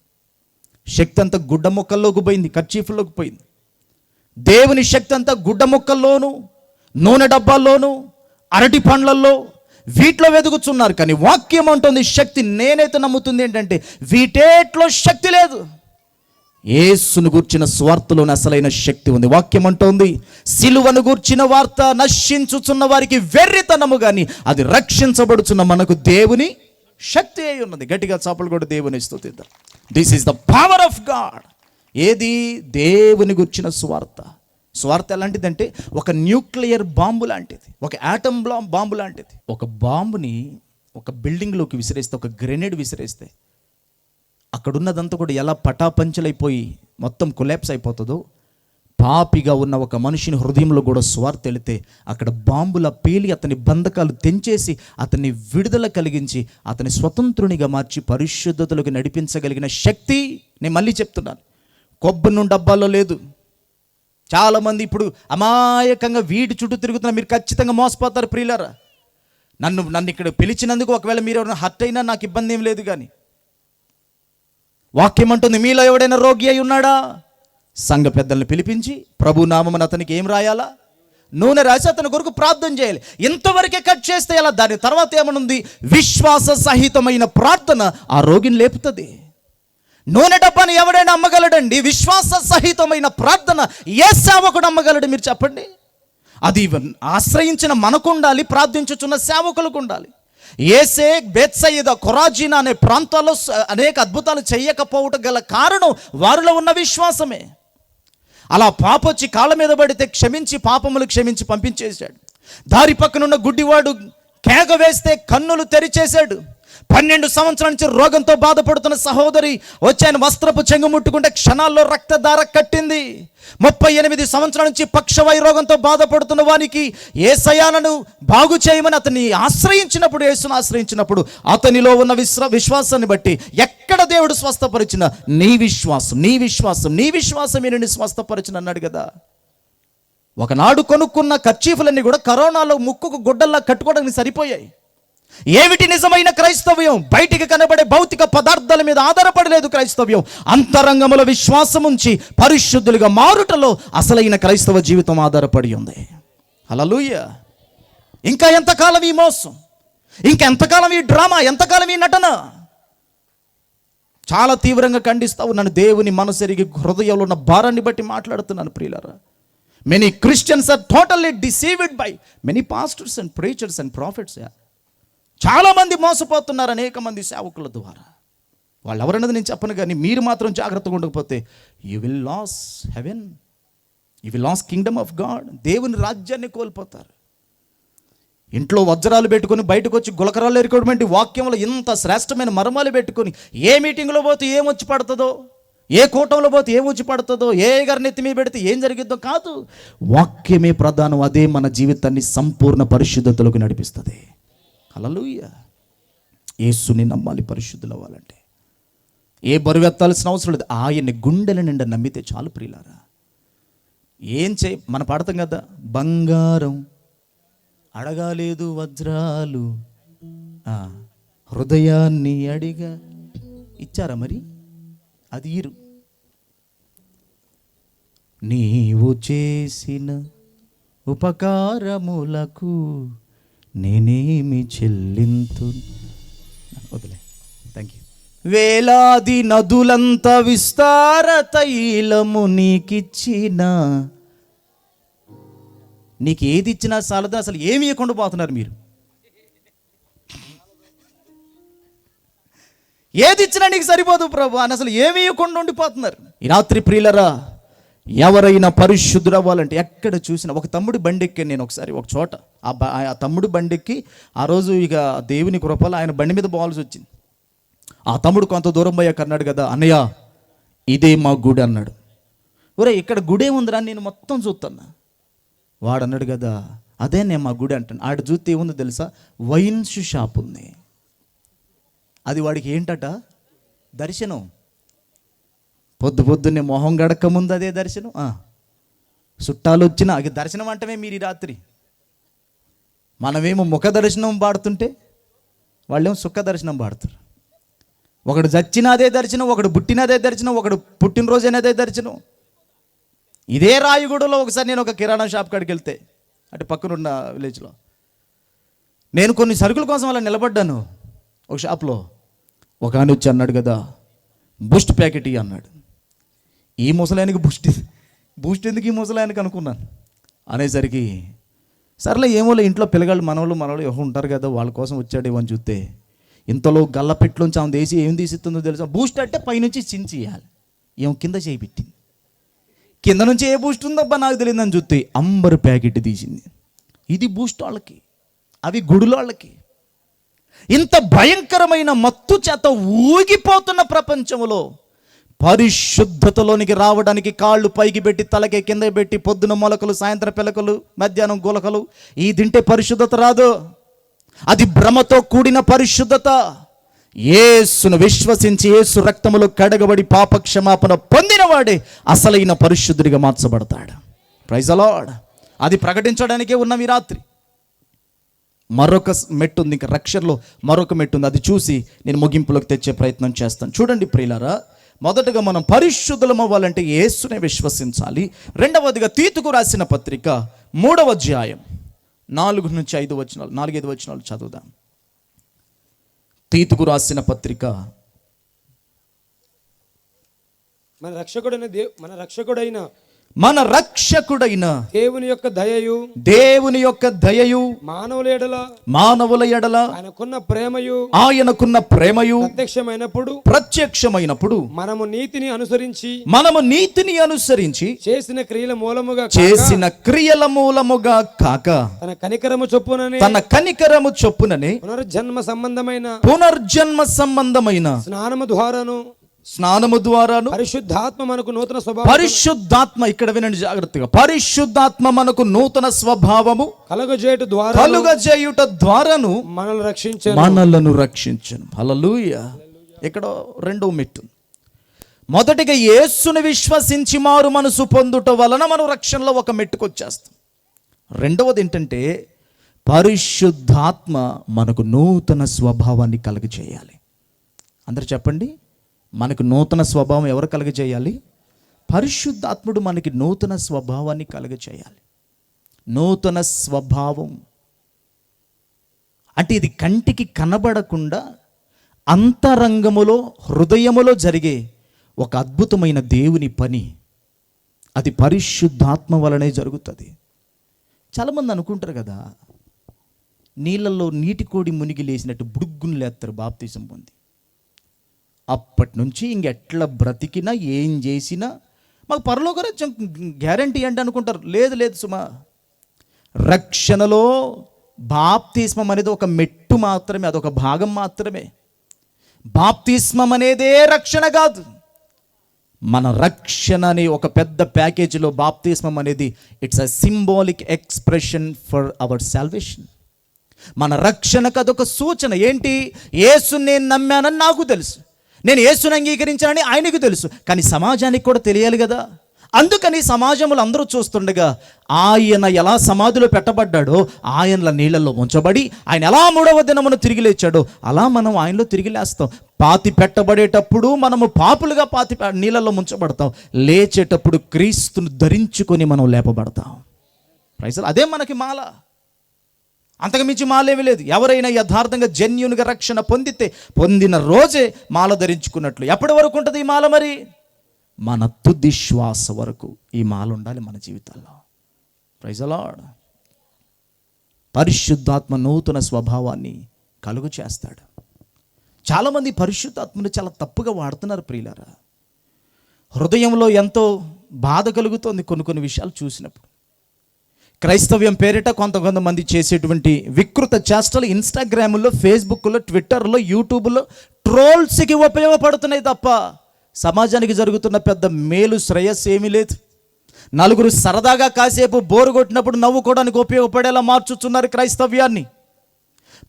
శక్తి అంతా గుడ్డ మొక్కల్లోకి పోయింది, కర్చీఫ్లోకి పోయింది. దేవుని శక్తి అంతా గుడ్డ మొక్కల్లోను, నూనె డబ్బాల్లోను, అరటి పండ్లల్లో, వీటిలో వెతుకుతున్నారు. కానీ వాక్యం అంటుంది, శక్తి నేనైతే నమ్ముతుంది ఏంటంటే వీటేట్లో శక్తి లేదు. యేసును గూర్చిన స్వార్థలోని అసలైన శక్తి ఉంది. వాక్యం అంటోంది, సిలువను గూర్చిన వార్త నశించుచున్న వారికి వెర్రితనము, కానీ అది రక్షించబడుచున్న మనకు దేవుని శక్తి అయి ఉన్నది. గట్టిగా చాపలు కూడా దేవుని స్తుతిద్దాం. This is the power of God. ఏది? దేవుని గూర్చిన స్వార్థ. స్వార్థ ఎలాంటిదంటే ఒక న్యూక్లియర్ బాంబు లాంటిది, ఒక యాటమ్ బాంబు లాంటిది. ఒక బాంబుని ఒక బిల్డింగ్లోకి విసిరేస్తే, ఒక గ్రెనేడ్ విసిరేస్తే అక్కడున్నదంతా కూడా ఎలా పటాపంచలైపోయి మొత్తం కొలాప్స్ అయిపోతుందో, పాపిగా ఉన్న ఒక మనిషిని హృదయంలో కూడా స్వార్థ వెళితే అక్కడ బాంబుల పేలి అతని బంధకాలు తెంచేసి అతన్ని విడుదల కలిగించి అతని స్వతంత్రునిగా మార్చి పరిశుద్ధతలోకి నడిపించగలిగిన శక్తి, నేను మళ్ళీ చెప్తున్నాను, కొబ్బరి నుండి డబ్బాల్లో లేదు. చాలామంది ఇప్పుడు అమాయకంగా వీటి చుట్టూ తిరుగుతున్నారు. మీరు ఖచ్చితంగా మోసపోతారు ప్రియులారా. నన్ను ఇక్కడ పిలిచినందుకు ఒకవేళ మీరు ఎవరైనా హర్ట్ అయినా నాకు ఇబ్బంది ఏం లేదు. కానీ వాక్యం అంటుంది, మీలో ఎవడైనా రోగి అయి ఉన్నాడా? సంఘ పెద్దల్ని పిలిపించి ప్రభు నామమున అతనికి ఏం రాయాలా? నూనె రాసి అతని కొరకు ప్రార్థన చేయాలి. ఇంతవరకే కట్ చేస్తే ఎలా? దాని తర్వాత ఏమనుంది? విశ్వాస సహితమైన ప్రార్థన ఆ రోగిని లేపుతుంది. నూనె డబ్బాని ఎవడైనా అమ్మగలడండి. విశ్వాస సహితమైన ప్రార్థన ఏ సేవకుడు అమ్మగలడు? మీరు చెప్పండి. అది ఆశ్రయించిన మనకు ఉండాలి, ప్రార్థించుచున్న సేవకులకు ఉండాలి. యేసే బేత్సయిదా, కొరాజీనా అనే ప్రాంతాల్లో అనేక అద్భుతాలు చేయకపోవటం గల కారణం వారిలో ఉన్న విశ్వాసమే. అలా పాపొచ్చి కాళ్ళ మీద పడితే క్షమించి, పాపములు క్షమించి పంపించేశాడు. దారి పక్కనున్న గుడ్డివాడు కేక వేస్తే కన్నులు తెరిచేశాడు. 12 సంవత్సరాల నుంచి రోగంతో బాధపడుతున్న సహోదరి వచ్చి ఆయన వస్త్రపు చెంగు ముట్టుకుంటే క్షణాల్లో రక్తధార కట్టింది. 38 సంవత్సరాల నుంచి పక్షవాయు రోగంతో బాధపడుతున్న వానికి యేసయ్యను బాగు చేయమని అతన్ని ఆశ్రయించినప్పుడు, యేసును ఆశ్రయించినప్పుడు అతనిలో ఉన్న విశ్వాసాన్ని బట్టి ఎక్కడ దేవుడు స్వస్థపరిచిన నీ విశ్వాసం నిన్ను స్వస్థపరిచిన అన్నాడు కదా. ఒకనాడు కొనుక్కున్న కర్చీఫులన్నీ కూడా కరోనాలో ముక్కుకు గుడ్డల్లా కట్టుకోవడానికి సరిపోయాయి. ఏమిటి నిజమైన క్రైస్తవ్యం? బయటికి కనబడే భౌతిక పదార్థాల మీద ఆధారపడలేదు క్రైస్తవ్యం. అంతరంగముల విశ్వాసం ఉంచి పరిశుద్ధులుగా మారుటలో అసలైన క్రైస్తవ జీవితం ఆధారపడి ఉంది. హల్లెలూయా. ఇంకా ఎంతకాలం ఈ మోసం? ఇంకెంతకాలం ఈ డ్రామా? ఎంతకాలం ఈ నటన? చాలా తీవ్రంగా ఖండిస్తా ఉన్నాను. దేవుని మనసెరిగి హృదయంలో ఉన్న భారాన్ని బట్టి మాట్లాడుతున్నాను ప్రియులారా. Many Christians are totally deceived by many pastors and preachers and prophets. చాలా మంది మోసపోతున్నారు అనేక మంది సేవకుల ద్వారా. వాళ్ళు ఎవరన్నది నేను చెప్పను, కానీ మీరు మాత్రం జాగ్రత్తగా ఉండకపోతే you will lose heaven, you will lose kingdom of God. దేవుని రాజ్యాన్ని కోల్పోతారు. ఇంట్లో వజ్రాలు పెట్టుకొని బయటకు వచ్చి గులకరాలు ఎరుకోవడం వాక్యంలో ఇంత శ్రేష్టమైన మర్మాలు పెట్టుకొని ఏ మీటింగ్లో పోతే ఏమొచ్చి పడుతుందో, ఏ కూటంలో పోతే ఏమొచ్చి పడుతుందో, ఏ గారిని ఎత్తి మీద పెడితే ఏం జరిగిద్దో కాదు. వాక్యమే ప్రధానం. అదే మన జీవితాన్ని సంపూర్ణ పరిశుద్ధతలోకి నడిపిస్తుంది. హల్లెలూయా. యేసుని నమ్మాలి పరిశుద్ధులు అవ్వాలంటే. ఏ బరువు ఎత్తాల్సిన అవసరం లేదు. ఆయన్ని గుండెల నిండా నమ్మితే చాలు ప్రియులారా. మన పాడతాం కదా, బంగారం అడగాలేదు వజ్రాలు, హృదయాన్ని అడిగా ఇచ్చారా? మరి అది ఇరు. నీవు చేసిన ఉపకారములకు నేనేమి చెల్లింతు. వదిలే. Thank you. వేలాది నదులంత విస్తార తైలము నీకిచ్చిన, నీకు ఏది ఇచ్చినా చాలదు. అసలు ఏమి ఇవ్వకుండా పోతున్నారు మీరు. ఏది ఇచ్చినా నీకు సరిపోదు ప్రభు అని అసలు ఏమి ఇవ్వకుండా ఉండిపోతున్నారు. ఈ రాత్రి ప్రియులరా, ఎవరైనా పరిశుద్ధుడు అవ్వాలంటే ఎక్కడ చూసినా, ఒక తమ్ముడి బండెక్కి నేను ఒకసారి ఒక చోట, ఆ తమ్ముడు బండెక్కి ఆ రోజు ఇక దేవుని కృపలో ఆయన బండి మీద పోవాల్సి వచ్చింది. ఆ తమ్ముడు కొంత దూరం పోయాక అన్నాడు కదా, అన్నయ్య ఇదే మా గుడి అన్నాడు. ఒరే ఇక్కడ గుడే ఉందిరా, నేను మొత్తం చూస్తున్నా. వాడు అన్నాడు కదా, అదే నేను మా గుడి అంటాను. ఆడ చూస్తే ఏముందో తెలుసా, వైన్స్ షాప్ ఉంది. అది వాడికి ఏంటట, దర్శనం. పొద్దున్నే మొహం గడక ముందు అదే దర్శనం. చుట్టాలు వచ్చినా అది దర్శనం అంటమే మీరు ఈ రాత్రి. మనమేమో ముఖ దర్శనం పాడుతుంటే వాళ్ళేమో సుఖ దర్శనం పాడుతారు. ఒకడు చచ్చినా అదే దర్శనం, ఒకడు పుట్టినదే దర్శనం, ఒకడు పుట్టినరోజు అనేదే దర్శనం. ఇదే రాయగూడలో ఒకసారి నేను ఒక కిరాణా షాప్ కాడికి వెళ్తే, అంటే పక్కనున్న విలేజ్లో, నేను కొన్ని సరుకుల కోసం అలా నిలబడ్డాను ఒక షాప్లో. ఒక ఆయన వచ్చి అన్నాడు కదా, బూస్ట్ ప్యాకెట్ ఇవి అన్నాడు. ఈ ముసలాయనకి బూస్ట్ ఎందుకు ఈ ముసలాయనకి అనుకున్నాను. అనేసరికి సర్లే ఏమోలే, ఇంట్లో పిల్లగాళ్ళు మనవాళ్ళు ఎవరు ఉంటారు కదా, వాళ్ళ కోసం వచ్చాడు ఇవని చూస్తే, ఇంతలో గల్లపెట్లోంచి ఆమె తీసి ఏం తీసిస్తుందో తెలుసా, బూస్ట్ అంటే పైనుంచి చించి ఇవ్వాలి. ఏమో కింద చేయి పెట్టింది. కింద నుంచి ఏ బూస్ట్ ఉందబ్బా నాకు తెలియదని చూస్తే అంబర్ ప్యాకెట్ తీసింది. ఇది బూస్ట్ వాళ్ళకి, అవి గుడుల వాళ్ళకి. ఇంత భయంకరమైన మత్తు చేత ఊగిపోతున్న ప్రపంచంలో పరిశుద్ధతలోనికి రావడానికి కాళ్ళు పైకి పెట్టి తలకే కింద పెట్టి పొద్దున మొలకలు, సాయంత్రం పిలకలు, మధ్యాహ్నం గులకలు, ఈ తింటే పరిశుద్ధత రాదు. అది భ్రమతో కూడిన పరిశుద్ధత. యేసును విశ్వసించి యేసు రక్తములో కడగబడి పాప క్షమాపణ పొందినవాడే అసలైన పరిశుద్ధుడిగా మార్చబడతాడు. Praise the Lord. అది ప్రకటించడానికే ఉన్నాం ఈ రాత్రి. మరొక మెట్టు ఉంది, ఇంకా రక్షణలో మరొక మెట్టు ఉంది. అది చూసి నేను ముగింపులోకి తెచ్చే ప్రయత్నం చేస్తాను. చూడండి ప్రియులారా, మొదటగా మనం పరిశుద్ధులం అవ్వాలంటే యేసునే విశ్వసించాలి. రెండవదిగా తీతుకు రాసిన పత్రిక 3వ అధ్యాయం 4 నుంచి 5 వచనాలు, 4-5 వచనాలు చదువుదాం. తీతుకు రాసిన పత్రిక. మన రక్షకుడైన మన దేవుని యొక్క దయయు మానవుల ఎడల ఆయనకున్న ప్రేమయు ప్రత్యక్షమైనప్పుడు మనము నీతిని అనుసరించి చేసిన క్రియల మూలముగా కాక తన కనికరము చొప్పుననే పునర్జన్మ సంబంధమైన స్నానము ద్వారాను పరిశుద్ధాత్మ ఇక్కడ వినండి జాగ్రత్తగా, పరిశుద్ధాత్మ మనకు నూతన స్వభావము కలుగజేయుట ద్వారాను మనలను రక్షించును. హల్లెలూయా. ఇక్కడ రెండో మెట్టు. మొదటిగా యేసుని విశ్వసించి మారు మనసు పొందుట వలన మనం రక్షణలో ఒక మెట్టుకు వచ్చేస్తాం. రెండవది ఏంటంటే పరిశుద్ధాత్మ మనకు నూతన స్వభావాన్ని కలుగజేయాలి. అందరూ చెప్పండి, మనకు నూతన స్వభావం ఎవరు కలుగజేయాలి? పరిశుద్ధాత్ముడు మనకి నూతన స్వభావాన్ని కలుగజేయాలి. నూతన స్వభావం అంటే ఇది కంటికి కనబడకుండా అంతరంగములో, హృదయములో జరిగే ఒక అద్భుతమైన దేవుని పని. అది పరిశుద్ధాత్మ వలనే జరుగుతుంది. చాలామంది అనుకుంటారు కదా, నీళ్ళల్లో నీటి కోడి మునిగి లేసినట్టు బుడుగ్గును లేస్తారు బాప్తిసం పొంది. అప్పటి నుంచి ఇంకెట్లా బ్రతికినా ఏం చేసినా మాకు పరలోక రాజ్యం గ్యారంటీ అంటే అనుకుంటారు. లేదు సుమా, రక్షణలో బాప్తిస్మం అనేది ఒక మెట్టు మాత్రమే, అదొక భాగం మాత్రమే. బాప్తిస్మం అనేదే రక్షణ కాదు. మన రక్షణ అనే ఒక పెద్ద ప్యాకేజీలో బాప్తిస్మం అనేది it's a symbolic expression for our salvation. మన రక్షణకు అదొక సూచన. ఏంటి? యేసుని నేను నమ్మానని నాకు తెలుసు, నేను యేసుని అంగీకరించానని ఆయనకు తెలుసు, కానీ సమాజానికి కూడా తెలియాలి కదా. అందుకని సమాజంలో అందరూ చూస్తుండగా ఆయన ఎలా సమాధిలో పెట్టబడ్డాడో, ఆయనల నీళ్ళల్లో ఉంచబడి ఆయన ఎలా 3వ దినమున తిరిగి లేచాడో అలా మనం ఆయనలో తిరిగి లేస్తాం. పాతి పెట్టబడేటప్పుడు మనము పాపులుగా నీళ్ళల్లో ముంచబడతాం. లేచేటప్పుడు క్రీస్తును ధరించుకొని మనం లేపబడతాం. ప్రైజ్. అదే మనకి మాల. అంతకుమించి మాలేమీ లేదు. ఎవరైనా యథార్థంగా జెన్యూన్గా రక్షణ పొందిన రోజే మాల ధరించుకున్నట్లు. ఎప్పటి వరకు ఉంటుంది ఈ మాల? మరి మన తుది శ్వాస వరకు ఈ మాల ఉండాలి మన జీవితాల్లో. Praise the Lord. పరిశుద్ధాత్మ నూతన స్వభావాన్ని కలుగు చేస్తాడు. చాలామంది పరిశుద్ధాత్మను చాలా తప్పుగా వాడుతున్నారు ప్రియులారా. హృదయంలో ఎంతో బాధ కలుగుతోంది కొన్ని విషయాలు చూసినప్పుడు. క్రైస్తవ్యం పేరిట కొంతమంది చేసేటువంటి వికృత చేష్టలు ఇన్స్టాగ్రామ్లో, ఫేస్బుక్లో, ట్విట్టర్లో, యూట్యూబ్లో ట్రోల్స్కి ఉపయోగపడుతున్నాయి తప్ప సమాజానికి జరుగుతున్న పెద్ద మేలు శ్రేయస్సు ఏమీ లేదు. నలుగురు సరదాగా కాసేపు బోరు కొట్టినప్పుడు నవ్వుకోవడానికి ఉపయోగపడేలా మార్చుతున్నారు క్రైస్తవ్యాన్ని.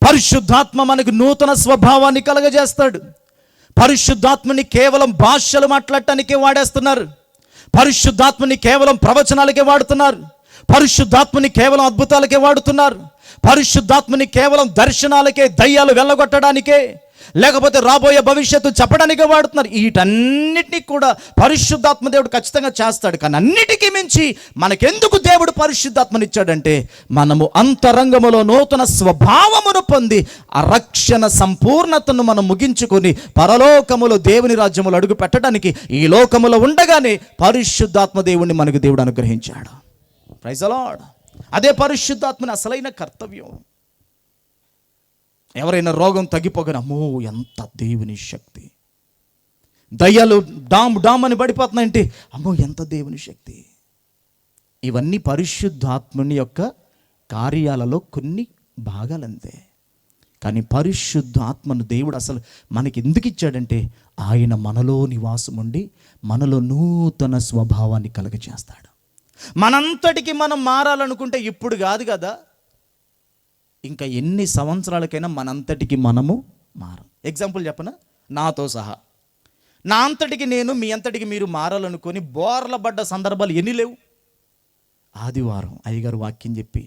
పరిశుద్ధాత్మ మనకు నూతన స్వభావాన్ని కలగజేస్తాడు. పరిశుద్ధాత్మని కేవలం భాషలు మాట్లాడటానికే వాడేస్తున్నారు. పరిశుద్ధాత్మని కేవలం ప్రవచనాలకే వాడుతున్నారు. పరిశుద్ధాత్మని కేవలం అద్భుతాలకే వాడుతున్నారు. పరిశుద్ధాత్మని కేవలం దర్శనాలకే, దయ్యాలు వెళ్ళగొట్టడానికే, లేకపోతే రాబోయే భవిష్యత్తు చెప్పడానికే వాడుతున్నారు. వీటన్నిటినీ కూడా పరిశుద్ధాత్మ దేవుడు ఖచ్చితంగా చేస్తాడు. కానీ అన్నిటికీ మించి మనకెందుకు దేవుడు పరిశుద్ధాత్మనిచ్చాడంటే, మనము అంతరంగములో నూతన స్వభావమును పొంది ఆ రక్షణ సంపూర్ణతను మనం ముగించుకొని పరలోకములో దేవుని రాజ్యములో అడుగు పెట్టడానికి ఈ లోకములో ఉండగానే పరిశుద్ధాత్మ దేవుణ్ణి మనకు దేవుడు అనుగ్రహించాడు. Praise the Lord. అదే పరిశుద్ధాత్మని అసలైన కర్తవ్యం. ఎవరైనా రోగం తగ్గిపోగానే అమ్మో ఎంత దేవుని శక్తి, దయ్యాలు డామ్ డామ్ అని పడిపోతున్నాయంటే అమ్మో ఎంత దేవుని శక్తి. ఇవన్నీ పరిశుద్ధాత్మని యొక్క కార్యాలలో కొన్ని భాగాలంతే. కానీ పరిశుద్ధాత్మను దేవుడు అసలు మనకి ఎందుకు ఇచ్చాడంటే, ఆయన మనలో నివాసం ఉండి మనలో నూతన స్వభావాన్ని కలుగజేస్తాడు. మనంతటికి మనం మారాలనుకుంటే ఇప్పుడు కాదు కదా, ఇంకా ఎన్ని సంవత్సరాలకైనా మనంతటికి మనము మారం. ఎగ్జాంపుల్ చెప్పనా, నాతో సహా నా అంతటికి నేను, మీ అంతటికి మీరు మారాలనుకొని బోర్ల పడ్డ సందర్భాలు ఎన్ని లేవు. ఆదివారం అయ్యగారు వాక్యం చెప్పి,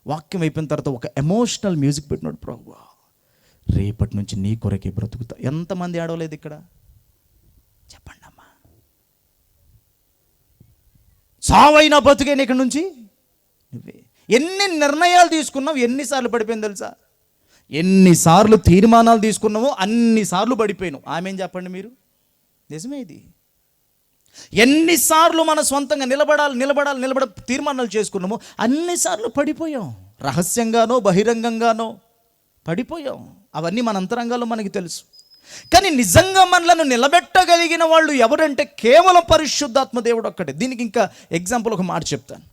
వాక్యం అయిపోయిన తర్వాత ఒక ఎమోషనల్ మ్యూజిక్ పెట్టినాడు. ప్రభువా రేపటి నుంచి నీ కొరకే బ్రతుకుతా. ఎంతమంది ఆడవలేదు ఇక్కడ చెప్పండి అమ్మా. సావైనా బతుకైనా ఇక్కడ నుంచి నువ్వే. ఎన్ని నిర్ణయాలు తీసుకున్నావు, ఎన్నిసార్లు పడిపోయింది తెలుసా? ఎన్నిసార్లు తీర్మానాలు తీసుకున్నామో అన్నిసార్లు పడిపోయినావు. ఆమెం చెప్పండి మీరు, నిజమే ఇది. ఎన్నిసార్లు మన సొంతంగా నిలబడ తీర్మానాలు చేసుకున్నామో అన్నిసార్లు పడిపోయాం. రహస్యంగానో బహిరంగంగానో పడిపోయాం. అవన్నీ మన అంతరంగాల్లో మనకి తెలుసు. కానీ నిజంగా మనలను నిలబెట్టగలిగిన వాళ్ళు ఎవరంటే కేవలం పరిశుద్ధాత్మ దేవుడు ఒక్కటే. దీనికి ఇంకా ఎగ్జాంపుల్ ఒక మాట చెప్తాను.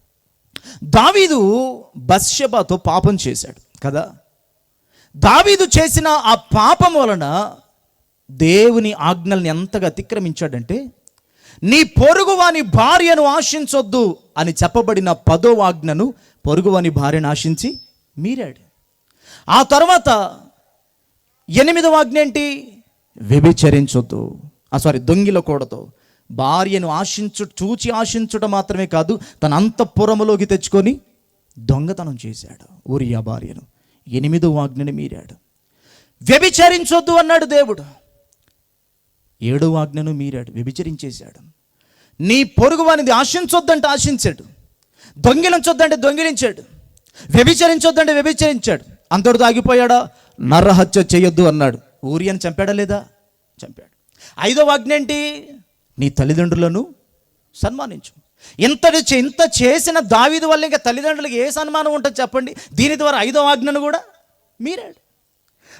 దావీదు బత్షెబతో పాపం చేశాడు కదా. దావీదు చేసిన ఆ పాపం వలన దేవుని ఆజ్ఞల్ని ఎంతగా అతిక్రమించాడంటే, నీ పొరుగువాని భార్యను ఆశించొద్దు అని చెప్పబడిన 10వ ఆజ్ఞను పొరుగువాని భార్యను ఆశించి మీరాడు. ఆ తర్వాత 8వ ఆజ్ఞ ఏంటి? వ్యభిచరించొద్దు, దొంగిలకూడదు. భార్యను చూచి ఆశించడం మాత్రమే కాదు, తన అంతఃపురములోకి తెచ్చుకొని దొంగతనం చేశాడు. ఊరియా భార్యను 8వ ఆజ్ఞని మీరాడు. వ్యభిచరించొద్దు అన్నాడు దేవుడు, 7వ ఆజ్ఞను మీరాడు, వ్యభిచరించేశాడు. నీ పొరుగువానిది ఆశించొద్దంటే ఆశించాడు, దొంగిలించొద్దంటే దొంగిలించాడు, వ్యభిచరించొద్దంటే వ్యభిచరించాడు. అంతటితో ఆగిపోయాడా? నరహత్య చేయొద్దు అన్నాడు. ఊరియను చంపాడా లేదా? చంపాడు. 5వ ఆజ్ఞ ఏంటి? నీ తల్లిదండ్రులను సన్మానించు. ఇంత చేసిన దావీదు వల్ల ఇంకా తల్లిదండ్రులకు ఏ సన్మానం ఉంటుంది చెప్పండి? దీని ద్వారా 5వ ఆజ్ఞను కూడా మీరాడు.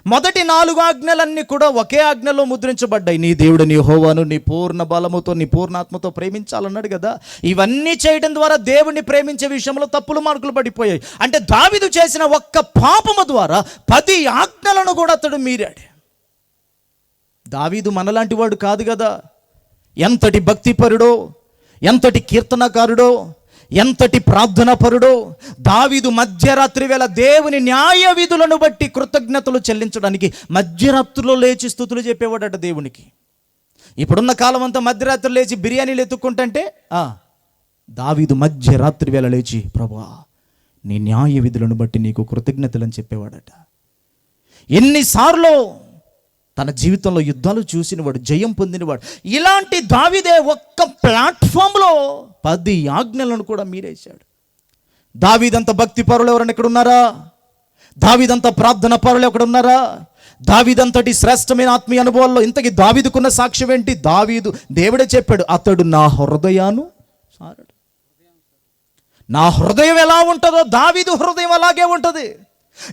మొదటి 4 ఆజ్ఞలన్నీ కూడా ఒకే ఆజ్ఞలో ముద్రించబడ్డాయి. నీ దేవుడు యెహోవాను నీ పూర్ణ బలముతో నీ పూర్ణాత్మతో ప్రేమించాలన్నాడు కదా. ఇవన్నీ చేయడం ద్వారా దేవుణ్ణి ప్రేమించే విషయంలో తప్పులు మార్కులు పడిపోయాయి. అంటే దావీదు చేసిన ఒక్క పాపము ద్వారా 10 ఆజ్ఞలను కూడా అతడు మీరాడు. దావీదు మనలాంటి వాడు కాదు కదా. ఎంతటి భక్తిపరుడో, ఎంతటి కీర్తనకారుడో, ఎంతటి ప్రార్థన పరుడో. దావీదు మధ్యరాత్రి వేళ దేవుని న్యాయ విధులను బట్టి కృతజ్ఞతలు చెల్లించడానికి మధ్యరాత్రిలో లేచి స్తుతులు చెప్పేవాడట దేవునికి. ఇప్పుడున్న కాలం అంతా మధ్యరాత్రి లేచి బిర్యానీలు ఎత్తుక్కుంటుంటే, దావీదు మధ్యరాత్రి వేళ లేచి ప్రభువా నీ న్యాయ విధులను బట్టి నీకు కృతజ్ఞతలు అని చెప్పేవాడట. ఎన్నిసార్లు తన జీవితంలో యుద్ధాలు చూసినవాడు, జయం పొందినవాడు. ఇలాంటి దావీదే ఒక్క ప్లాట్ఫామ్లో 10 ఆజ్ఞలను కూడా మీరేశాడు. దావీదంత భక్తి పరులు ఎవరైనా ఇక్కడ ఉన్నారా? దావీదంత ప్రార్థన పరులు ఎక్కడ ఉన్నారా? దావీదంతటి శ్రేష్టమైన ఆత్మీయ అనుభవాల్లో ఇంతకీ దావీదుకున్న సాక్ష్యం ఏంటి? దావీదు దేవుడే చెప్పాడు, అతడు నా హృదయాను సారడు. నా హృదయం ఎలా ఉంటుందో దావీదు హృదయం అలాగే ఉంటుంది.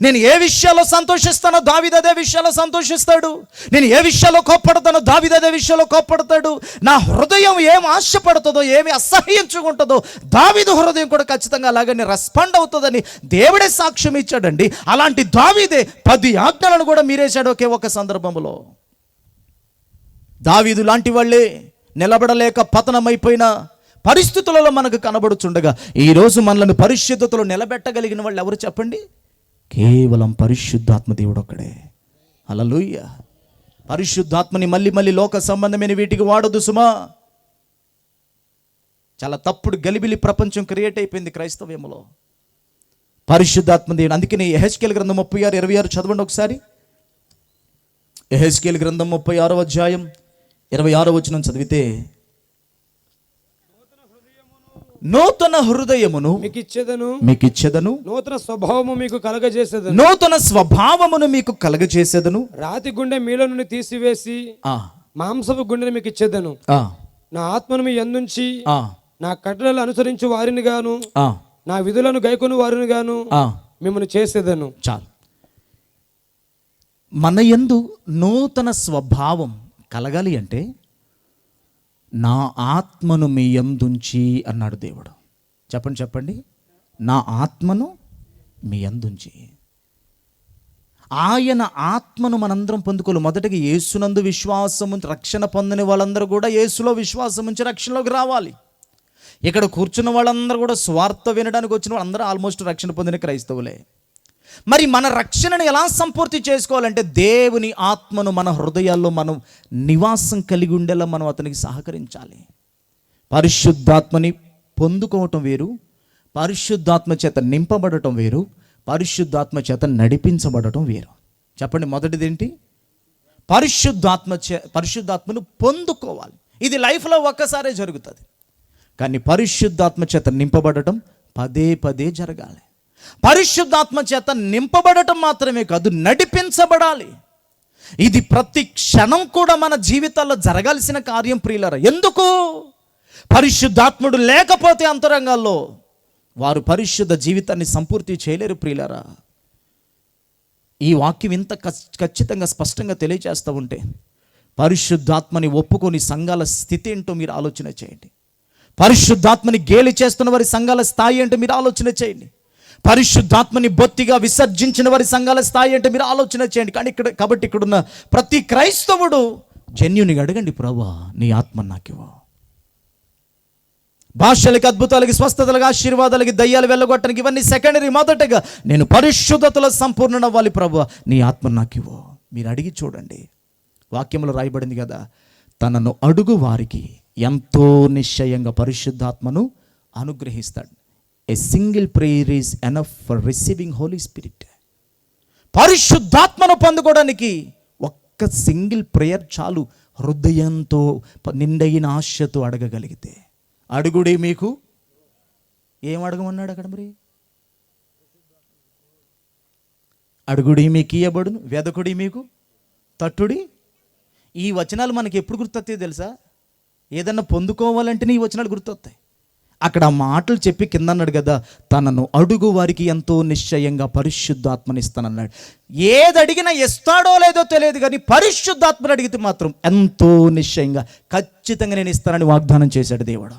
నేను ఏ విషయాల్లో సంతోషిస్తానో దావీదు అదే విషయాల్లో సంతోషిస్తాడు. నేను ఏ విషయాల్లో కోప్పడతానో దావీదు అదే విషయాల్లో కోప్పడతాడు. నా హృదయం ఏం ఆశపడుతుందో, ఏమి అసహ్యించుకుంటుందో దావీదు హృదయం కూడా ఖచ్చితంగా అలాగని రెస్పాండ్ అవుతుందని దేవుడే సాక్ష్యం ఇచ్చాడండి. అలాంటి దావీదే 10 ఆజ్ఞలను కూడా మీరేశాడు ఒకే ఒక సందర్భంలో. దావీదు లాంటి వాళ్ళే నిలబడలేక పతనమైపోయిన పరిస్థితులలో మనకు కనబడుచుండగా ఈరోజు మనల్ని పరిశుద్ధతలో నిలబెట్టగలిగిన వాళ్ళు ఎవరు చెప్పండి? కేవలం పరిశుద్ధాత్మ దేవుడు ఒక్కడే. హల్లెలూయా. పరిశుద్ధాత్మని మళ్ళీ మళ్ళీ లోక సంబంధమైన వీటికి వాడదు సుమా. చాలా తప్పుడు గలిబిలి ప్రపంచం క్రియేట్ అయిపోయింది క్రైస్తవ్యంలో. పరిశుద్ధాత్మ దేవుడు. అందుకని యెహెజ్కేలు గ్రంథం 36:26 చదవండి ఒకసారి. యెహెజ్కేలు గ్రంథం 36వ అధ్యాయం 26వ వచనం చదివితే, నూతన హృదయమును మీకు ఇచ్చెదను, నూతన స్వభావము మీకు కలగజేసేదను, నూతన స్వభావమును మీకు కలగజేసేదను, రాతి గుండె మీలో నుండి తీసివేసి మాంసపు గుండెను మీకు ఇచ్చేదను, నా ఆత్మను మీ యందుంచి నా కట్టడలు అనుసరించు వారిని గాను నా విధులను గైకొను వారిని గాను మిమ్మల్ని చేసేదను. చాలు. మన యందు నూతన స్వభావం కలగాలి అంటే నా ఆత్మను మీ యందుంచి అన్నాడు దేవుడు. చెప్పండి చెప్పండి. నా ఆత్మను మీ యందుంచి. ఆయన ఆత్మను మనందరం పొందుకోవాలి. మొదటిగా యేసునందు విశ్వాసం ఉంచి రక్షణ పొందని వాళ్ళందరూ కూడా యేసులో విశ్వాసం ఉంచి రక్షణలోకి రావాలి. ఇక్కడ కూర్చున్న వాళ్ళందరూ కూడా స్వార్థ వినడానికి వచ్చిన వాళ్ళందరూ ఆల్మోస్ట్ రక్షణ పొందిన క్రైస్తవులే. మరి మన రక్షణను ఎలా సంపూర్తి చేసుకోవాలంటే దేవుని ఆత్మను మన హృదయాల్లో మనం నివాసం కలిగి ఉండేలా మనం అతనికి సహకరించాలి. పరిశుద్ధాత్మని పొందుకోవటం వేరు, పరిశుద్ధాత్మ చేత నింపబడటం వేరు, పరిశుద్ధాత్మ చేత నడిపించబడటం వేరు. చెప్పండి, మొదటిది ఏంటి? పరిశుద్ధాత్మను పొందుకోవాలి. ఇది లైఫ్లో ఒక్కసారే జరుగుతుంది. కానీ పరిశుద్ధాత్మ చేత నింపబడటం పదే పదే జరగాలి. పరిశుద్ధాత్మ చేత నింపబడటం మాత్రమే కాదు, నడిపించబడాలి. ఇది ప్రతి క్షణం కూడా మన జీవితాల్లో జరగాల్సిన కార్యం ప్రియులారా. ఎందుకు? పరిశుద్ధాత్ముడు లేకపోతే అంతరంగాల్లో వారు పరిశుద్ధ జీవితాన్ని సంపూర్తి చేయలేరు ప్రియులారా. ఈ వాక్యం ఇంత ఖచ్చితంగా స్పష్టంగా తెలియజేస్తూ ఉంటే పరిశుద్ధాత్మని ఒప్పుకొని సంఘాల స్థితి ఏంటో మీరు ఆలోచన చేయండి. పరిశుద్ధాత్మని గేలి చేస్తున్న వారి సంఘాల స్థాయి ఏంటో మీరు ఆలోచన చేయండి. పరిశుద్ధాత్మని బొత్తిగా విసర్జించిన వారి సంఘాల స్థాయి ఏంటో మీరు ఆలోచన చేయండి. కానీ కాబట్టి ఇక్కడున్న ప్రతి క్రైస్తవుడు జెన్యూన్గా అడగండి, ప్రభువా నీ ఆత్మ నాకివ్వు. భాషలకి, అద్భుతాలకి, స్వస్థతలకి, ఆశీర్వాదాలకి, దయ్యాలు వెళ్ళగొట్టడానికి ఇవన్నీ సెకండరీ. మొదటగా నేను పరిశుద్ధతలో సంపూర్ణ అవ్వాలి ప్రభువా, నీ ఆత్మ నాకివ్వు. మీరు అడిగి చూడండి. వాక్యంలో రాయబడింది కదా, తనను అడుగు వారికి ఎంతో నిశ్చయంగా పరిశుద్ధాత్మను అనుగ్రహిస్తాడు. A single prayer is enough for receiving Holy Spirit. పరిశుద్ధాత్మను పొందుకోవడానికి ఒక్క సింగిల్ ప్రేయర్ చాలు. హృదయంతో నిండైన ఆశతో అడగగలిగితే. అడుగుడి మీకు ఏం అడగమన్నాడు అక్కడ? మరి అడుగుడి మీకు ఇయ్యబడును, వెదకుడి మీకు తట్టుడి. ఈ వచనాలు మనకి ఎప్పుడు గుర్తొస్తాయి తెలుసా? ఏదన్నా పొందుకోవాలంటేనే ఈ వచనాలు గుర్తొస్తాయి. అక్కడ ఆ మాటలు చెప్పి కింద అన్నాడు కదా, తనను అడుగు వారికి ఎంతో నిశ్చయంగా పరిశుద్ధాత్మని ఇస్తానన్నాడు. ఏది అడిగినా ఇస్తాడో లేదో తెలియదు, కానీ పరిశుద్ధాత్మని అడిగితే మాత్రం ఎంతో నిశ్చయంగా ఖచ్చితంగా నేను ఇస్తానని వాగ్దానం చేశాడు దేవుడు.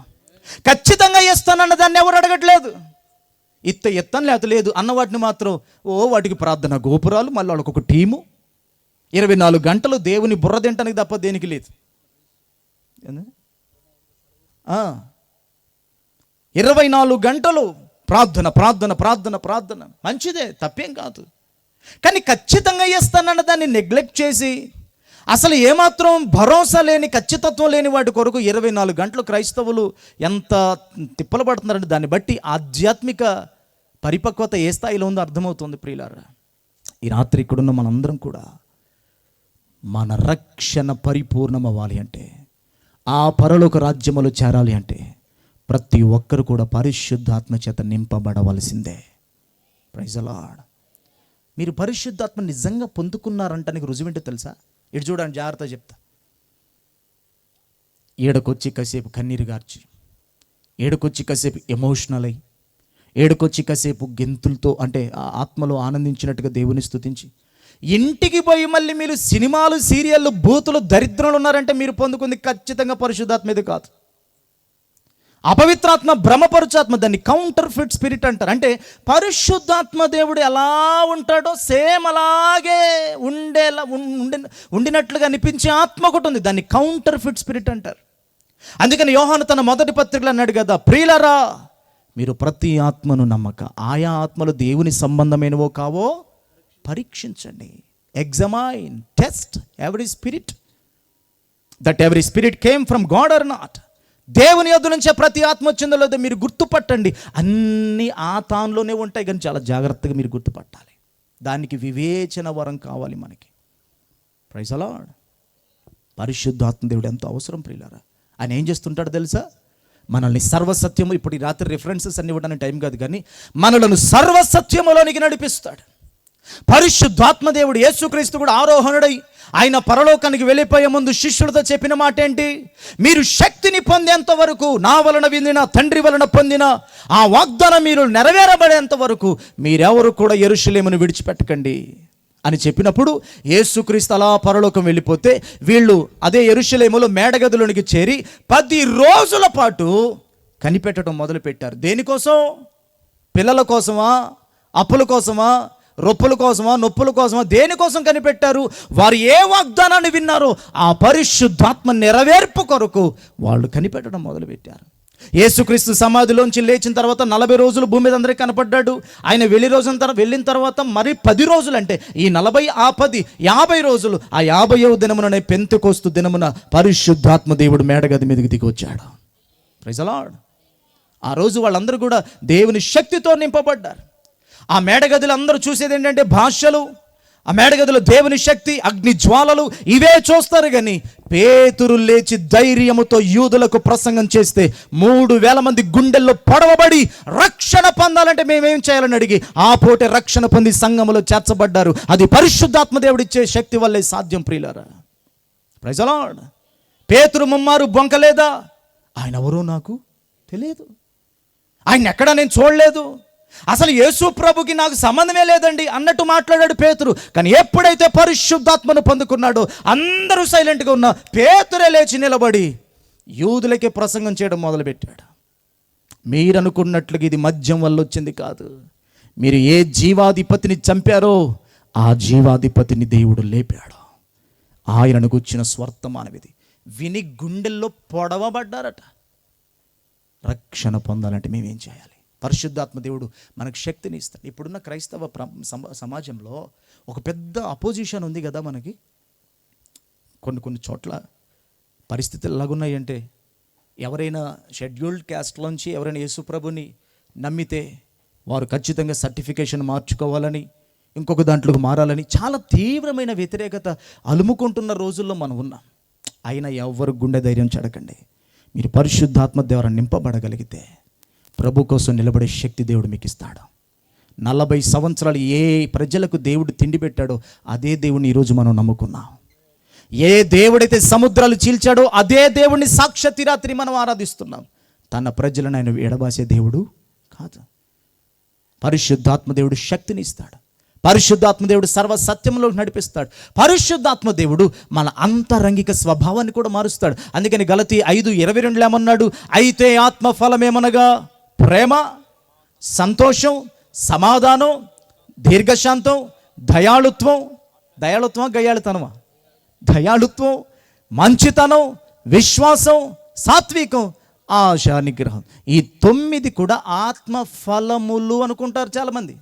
ఖచ్చితంగా ఇస్తానన్న దాన్ని ఎవరు అడగట్లేదు. ఎత్తను లేదు అన్న వాటిని మాత్రం వాటికి ప్రార్థన గోపురాలు, మళ్ళీ వాళ్ళకి ఒక టీము, 24 గంటలు దేవుని బుర్ర తింటానికి తప్ప దేనికి లేదు. 24 గంటలు ప్రార్థన ప్రార్థన ప్రార్థన ప్రార్థన. మంచిదే, తప్పేం కాదు. కానీ ఖచ్చితంగా ఇస్తానన్న దాన్ని నెగ్లెక్ట్ చేసి అసలు ఏమాత్రం భరోసా లేని, ఖచ్చితత్వం లేని వాటి కొరకు 24 గంటలు క్రైస్తవులు ఎంత తిప్పలు పడుతున్నారంటే దాన్ని బట్టి ఆధ్యాత్మిక పరిపక్వత ఏ స్థాయిలో ఉందో అర్థమవుతుంది ప్రియులారా. ఈ రాత్రి ఇక్కడున్న మనందరం కూడా మన రక్షణ పరిపూర్ణం అవ్వాలి అంటే, ఆ పరలోక రాజ్యములో చేరాలి అంటే ప్రతి ఒక్కరు కూడా పరిశుద్ధాత్మ చేత నింపబడవలసిందే. Praise the lord. మీరు పరిశుద్ధాత్మ నిజంగా పొందుకున్నారంటానికి రుజువేంటో తెలుసా? ఇటు చూడండి, జాగ్రత్త చెప్తా. ఏడకొచ్చి కాసేపు కన్నీరు గార్చి, ఏడకొచ్చి కాసేపు ఎమోషనల్ అయ్యి, ఏడకొచ్చి కాసేపు గెంతులతో అంటే ఆత్మలో ఆనందించినట్టుగా దేవుని స్తుతించి, ఇంటికి పోయి మళ్ళీ మీరు సినిమాలు, సీరియళ్ళు, బూతులు, దరిద్రులు ఉన్నారంటే మీరు పొందుకుంది ఖచ్చితంగా పరిశుద్ధాత్మ ఇది కాదు. అపవిత్రాత్మ, భ్రమపరుచాత్మ, దాన్ని కౌంటర్ ఫిట్ స్పిరిట్ అంటారు. అంటే పరిశుద్ధాత్మ దేవుడు ఎలా ఉంటాడో సేమ్ అలాగే ఉండినట్లుగా అనిపించే ఆత్మ ఒకటి ఉంది, దాన్ని కౌంటర్ ఫిట్ స్పిరిట్ అంటారు. అందుకని యోహాను తన మొదటి పత్రికలో అన్నాడు కదా, ప్రియులరా మీరు ప్రతి ఆత్మను నమ్మక ఆయా ఆత్మలు దేవుని సంబంధమైనవో కావో పరీక్షించండి. Examine, test every spirit that every spirit came from God or not. దేవుని యొద్ద నుంచే ప్రతి ఆత్మ వచ్చిందో లేదో మీరు గుర్తుపట్టండి. అన్నీ ఆ తానులోనే ఉంటాయి, కానీ చాలా జాగ్రత్తగా మీరు గుర్తుపట్టాలి. దానికి వివేచన వరం కావాలి మనకి. Praise the Lord. పరిశుద్ధాత్మ దేవుడు ఎంతో అవసరం ప్రియులారా. ఆయన ఏం చేస్తుంటాడో తెలుసా? మనల్ని సర్వసత్యము, ఇప్పుడు ఈ రాత్రి రిఫరెన్సెస్ అన్ని ఇవ్వడానికి టైం కాదు, కానీ మనలను సర్వసత్యములోనికి నడిపిస్తాడు. పరిశుద్ధాత్మ దేవుడు యేసుక్రీస్తు కూడా ఆరోహణుడై ఆయన పరలోకానికి వెళ్ళిపోయే ముందు శిష్యులతో చెప్పిన మాట ఏంటి? మీరు శక్తిని పొందేంత వరకు, నా వలన విందిన తండ్రి వలన పొందిన ఆ వాగ్దానం మీరు నెరవేరబడేంత వరకు మీరెవరు కూడా యెరూషలేమును విడిచిపెట్టకండి అని చెప్పినప్పుడు యేసుక్రీస్తు అలా పరలోకం వెళ్ళిపోతే వీళ్ళు అదే యెరూషలేములో మేడగదిలోనికి చేరి 10 రోజుల పాటు కనిపెట్టడం మొదలుపెట్టారు. దేనికోసం? పిల్లల కోసమా? అప్పుల కోసమా? రొప్పుల కోసమా? నొప్పుల కోసమా? దేనికోసం కనిపెట్టారు? వారు ఏ వాగ్దానాన్ని విన్నారో ఆ పరిశుద్ధాత్మ నెరవేర్పు కొరకు వాళ్ళు కనిపెట్టడం మొదలుపెట్టారు. యేసుక్రీస్తు సమాధిలోంచి లేచిన తర్వాత 40 రోజులు భూమి మీద అందరికీ కనపడ్డాడు. ఆయన వెళ్ళిన తర్వాత మరి 10 రోజులు, అంటే ఈ 40 ఆ 10 50 రోజులు. ఆ 50వ దినముననే పెంతెకోస్తు దినమున పరిశుద్ధాత్మ దేవుడు మేడగది మీదకి దిగి వచ్చాడు. Praise the Lord. ఆ రోజు వాళ్ళందరూ కూడా దేవుని శక్తితో నింపబడ్డారు. ఆ మేడగదిలో అందరూ చూసేది ఏంటంటే భాషలు, ఆ మేడగదిలో దేవుని శక్తి, అగ్ని జ్వాలలు, ఇవే చూస్తారు. కానీ పేతురు లేచి ధైర్యముతో యూదులకు ప్రసంగం చేస్తే 3000 మంది గుండెల్లో పొడవబడి రక్షణ పొందాలంటే మేమేం చేయాలని అడిగి ఆ పూటే రక్షణ పొంది సంఘములో చేర్చబడ్డారు. అది పరిశుద్ధాత్మ దేవుడిచ్చే శక్తి వల్లే సాధ్యం ప్రియులారా. Praise the Lord. పేతురు ముమ్మారు బొంకలేదా? ఆయన ఎవరో నాకు తెలియదు, ఆయన ఎక్కడా నేను చూడలేదు, అసలు యేసు ప్రభుకి నాకు సంబంధమే లేదండి అన్నట్టు మాట్లాడాడు పేతురు. కానీ ఎప్పుడైతే పరిశుద్ధాత్మను పొందుకున్నాడో అందరూ సైలెంట్గా ఉన్న పేతురే లేచి నిలబడి యూదులకే ప్రసంగం చేయడం మొదలుపెట్టాడు. మీరు అనుకున్నట్లుగా ఇది మద్యం వల్ల వచ్చింది కాదు. మీరు ఏ జీవాధిపతిని చంపారో ఆ జీవాధిపతిని దేవుడు లేపాడు. ఆయనను గుర్చిన స్వర్తమానవిది విని గుండెల్లో పొడవబడ్డారట. రక్షణ పొందాలంటే మేమేం చేయాలి? పరిశుద్ధాత్మ దేవుడు మనకు శక్తిని ఇస్తాడు. ఇప్పుడున్న క్రైస్తవ సమాజంలో ఒక పెద్ద అపోజిషన్ ఉంది కదా మనకి. కొన్ని చోట్ల పరిస్థితులు ఎలాగున్నాయంటే, ఎవరైనా షెడ్యూల్డ్ క్యాస్ట్లోంచి ఎవరైనా యేసుప్రభుని నమ్మితే వారు ఖచ్చితంగా సర్టిఫికేషన్ మార్చుకోవాలని, ఇంకొక దాంట్లోకి మారాలని చాలా తీవ్రమైన వ్యతిరేకత అలుముకుంటున్న రోజుల్లో మనం ఉన్నాం. అయినా ఎవరు గుండె ధైర్యం చెడకండి. మీరు పరిశుద్ధాత్మ ద్వారా నింపబడగలిగితే ప్రభు కోసం నిలబడే శక్తి దేవుడు మీకు ఇస్తాడు. 40 సంవత్సరాలు ఏ ప్రజలకు దేవుడు తిండి పెట్టాడో అదే దేవుడిని ఈరోజు మనం నమ్ముకున్నాం. ఏ దేవుడైతే సముద్రాలు చీల్చాడో అదే దేవుడిని సాక్షాత్ రాత్రి మనం ఆరాధిస్తున్నాం. తన ప్రజలను ఆయన ఎడబాసే దేవుడు కాదు. పరిశుద్ధాత్మ దేవుడు శక్తిని ఇస్తాడు. పరిశుద్ధాత్మ దేవుడు సర్వ సత్యంలో నడిపిస్తాడు. పరిశుద్ధాత్మ దేవుడు మన అంతరంగిక స్వభావాన్ని కూడా మారుస్తాడు. అందుకని గలతీ 5:22 ఏమన్నాడు? అయితే ఆత్మ ఫలమేమనగా ప్రేమ, సంతోషం, సమాధానం, దీర్ఘశాంతం, దయాళుత్వం, మంచితనం, విశ్వాసం, సాత్వికం, ఆశా నిగ్రహం. ఈ 9 కూడా ఆత్మ ఫలములు అనుకుంటారు చాలామంది.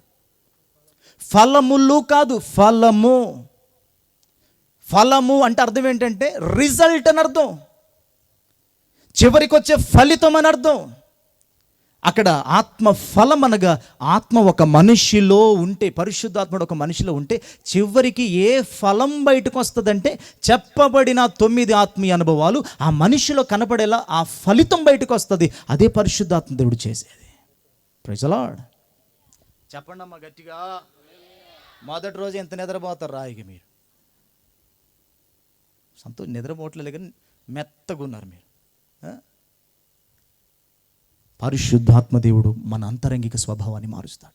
ఫలములు కాదు, ఫలము. ఫలము అంటే అర్థం ఏంటంటే రిజల్ట్ అని అర్థం, చివరికి వచ్చే ఫలితం అని అర్థం. అక్కడ ఆత్మ ఫలం అనగా ఆత్మ ఒక మనిషిలో ఉంటే, పరిశుద్ధాత్ముడు ఒక మనిషిలో ఉంటే చివరికి ఏ ఫలం బయటకు వస్తుందంటే చెప్పబడిన 9 ఆత్మీయ అనుభవాలు ఆ మనిషిలో కనపడేలా ఆ ఫలితం బయటకు వస్తుంది. అదే పరిశుద్ధాత్మ దేవుడు చేసేది. Praise the Lord. చెప్పండి అమ్మా గట్టిగా. మొదటి రోజు ఎంత నిద్రపోతారు రాయిగా మీరు? నిద్రపోవట్లేదు కానీ మెత్తగా ఉన్నారు మీరు. పరిశుద్ధాత్మ దేవుడు మన అంతరంగిక స్వభావాన్ని మారుస్తాడు.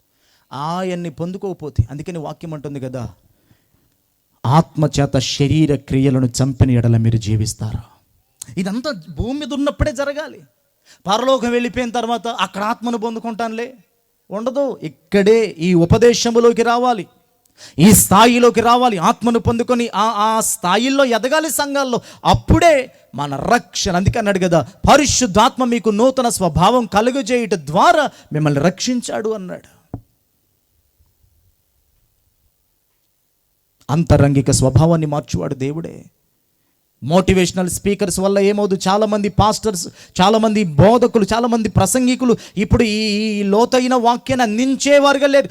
ఆయన్ని పొందుకోకపోతే, అందుకని వాక్యం అంటుంది కదా, ఆత్మ చేత శరీర క్రియలను చంపిన ఎడల మీరు జీవిస్తారు. ఇదంతా భూమి మీద ఉన్నప్పుడే జరగాలి. పరలోకం వెళ్ళిపోయిన తర్వాత అక్కడ ఆత్మను పొందుకుంటానులే ఉండదు. ఇక్కడే ఈ ఉపదేశములోకి రావాలి. ఈ స్థాయిలోకి రావాలి, ఆత్మను పొందుకొని ఆ స్థాయిల్లో ఎదగాలి సంఘాల్లో. అప్పుడే మన రక్షణ. అందుకే అన్నాడు కదా, పరిశుద్ధాత్మ మీకు నూతన స్వభావం కలుగజేయుట ద్వారా మిమ్మల్ని రక్షించాడు అన్నాడు. అంతరంగిక స్వభావాన్ని మార్చువాడు దేవుడే. మోటివేషనల్ స్పీకర్స్ వల్ల ఏమవుతుంది, చాలామంది పాస్టర్స్, చాలామంది బోధకులు, చాలామంది ప్రసంగికులు ఇప్పుడు ఈ లోతైన వాక్యాన్ని అందించేవారుగా లేరు.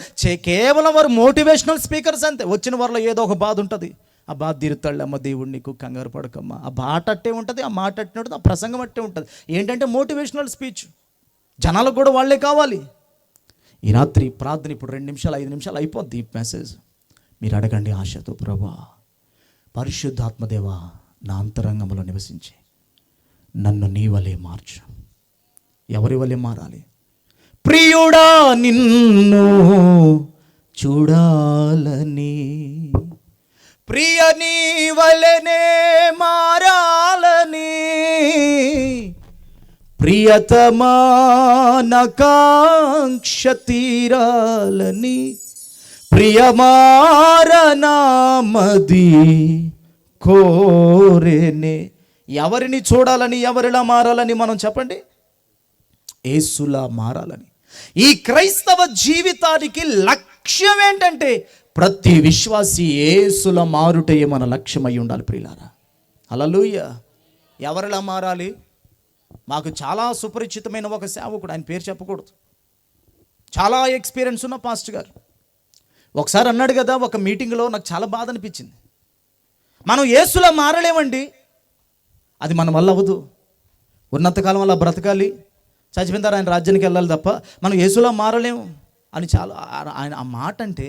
కేవలం వారు మోటివేషనల్ స్పీకర్స్ అంతే. వచ్చిన వారిలో ఏదో ఒక బాధ ఉంటుంది, ఆ బాధ తీరుతాళ్ళు, అమ్మ దేవుడు నీకు కంగారు పడకమ్మా, ఆ బాట అట్టే ఉంటుంది, ఆ మాట అట్టే ఉంటుంది, ఆ ప్రసంగం అట్టే ఉంటుంది. ఏంటంటే మోటివేషనల్ స్పీచ్. జనాలకు కూడా వాళ్ళే కావాలి. ఈ రాత్రి ప్రార్థన ఇప్పుడు 2 నిమిషాలు 5 నిమిషాలు అయిపోద్ది ఈ మెసేజ్. మీరు అడగండి ఆశతో, ప్రభా పరిశుద్ధాత్మదేవా నా అంతరంగంలో నివసించి నన్ను నీ వలె మార్చు. ఎవరి వలె మారాలి? ప్రియుడా నిన్ను చూడాలని, ప్రియ నీ వలెనే మారాలని, ప్రియతమా నా కాంక్ష తీరాలని, ప్రియమారనామది కోరేనే. ఎవరిని చూడాలని, ఎవరిలా మారాలని మనం చెప్పండి? యేసులా మారాలని. ఈ క్రైస్తవ జీవితానికి లక్ష్యం ఏంటంటే ప్రతి విశ్వాసి యేసులా మారుటే మన లక్ష్యమై ఉండాలి ప్రియులారా. హల్లెలూయా. ఎవరిలా మారాలి? మాకు చాలా సుపరిచితమైన ఒక సేవకుడు, ఆయన పేరు చెప్పకూడదు, చాలా ఎక్స్పీరియన్స్ ఉన్న పాస్టర్ గారు ఒకసారి అన్నాడు కదా ఒక మీటింగ్లో, నాకు చాలా బాధ అనిపించింది. మనం యేసులా మారలేమండి, అది మన వల్ల అవ్వదు. ఉన్నంతకాలం అలా బ్రతకాలి, చచ్చిపోయిన తర్వాత ఆయన రాజ్యానికి వెళ్ళాలి తప్ప మనం యేసులా మారలేము అని చాలా ఆయన ఆ మాట అంటే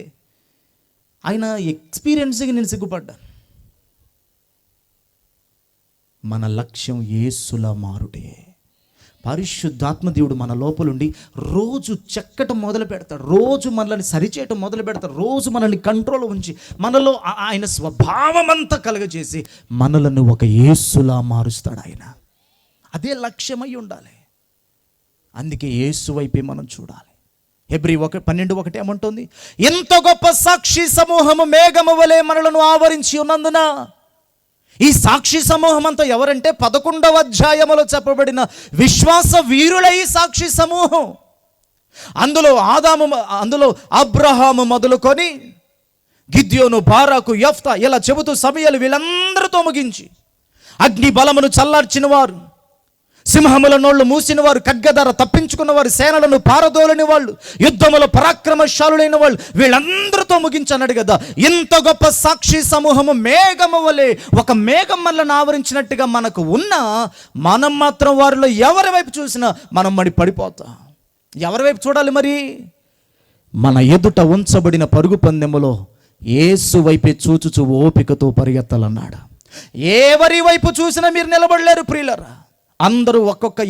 ఆయన ఎక్స్పీరియన్స్కి నేను సిగ్గుపడ్డాను. మన లక్ష్యం యేసులా మారుటే. పరిశుద్ధాత్మ దేవుడు మన లోపలుండి రోజు చెక్కటం మొదలు పెడతాడు, రోజు మనల్ని సరిచేయటం మొదలు పెడతాడు, రోజు మనల్ని కంట్రోల్ ఉంచి మనలో ఆయన స్వభావం అంతా కలుగజేసి మనలను ఒక యేసులా మారుస్తాడు ఆయన. అదే లక్ష్యమై ఉండాలి. అందుకే యేసు వైపే మనం చూడాలి. హెబ్రీ 12:1 ఏమంటుంది? ఎంత గొప్ప సాక్షి సమూహము మేఘము వలె మనలను ఆవరించి ఉన్నందున. ఈ సాక్షి సమూహం అంతా ఎవరంటే 11వ అధ్యాయములో చెప్పబడిన విశ్వాస వీరులై సాక్షి సమూహం. అందులో అబ్రహాము మొదలుకొని గిద్యోను, బారాకు, యెఫ్తా ఇలా చెబుతూ సమూయేలు వీళ్ళందరితో ముగించి అగ్ని బలమును చల్లార్చిన వారు, సింహముల నోళ్లు మూసిన వారు, ఖడ్గధార తప్పించుకున్న వారు, సేనలను పారదోలని వాళ్ళు, యుద్ధముల పరాక్రమశాలులైన వాళ్ళు, వీళ్ళందరితో ముగించన్నాడు కదా. ఇంత గొప్ప సాక్షి సమూహము మేఘము వలె, ఒక మేఘం మనల్ని ఆవరించినట్టుగా మనకు ఉన్న, మనం మాత్రం వారిలో ఎవరి వైపు చూసినా మనం పడిపోతాం. ఎవరి వైపు చూడాలి మరి? మన ఎదుట ఉంచబడిన పరుగు పందెములో యేసు వైపే చూచుచు ఓపికతో పరిగెత్తాలన్నాడు. ఎవరి వైపు చూసినా మీరు నిలబడలేరు ప్రియులరా. అందరూ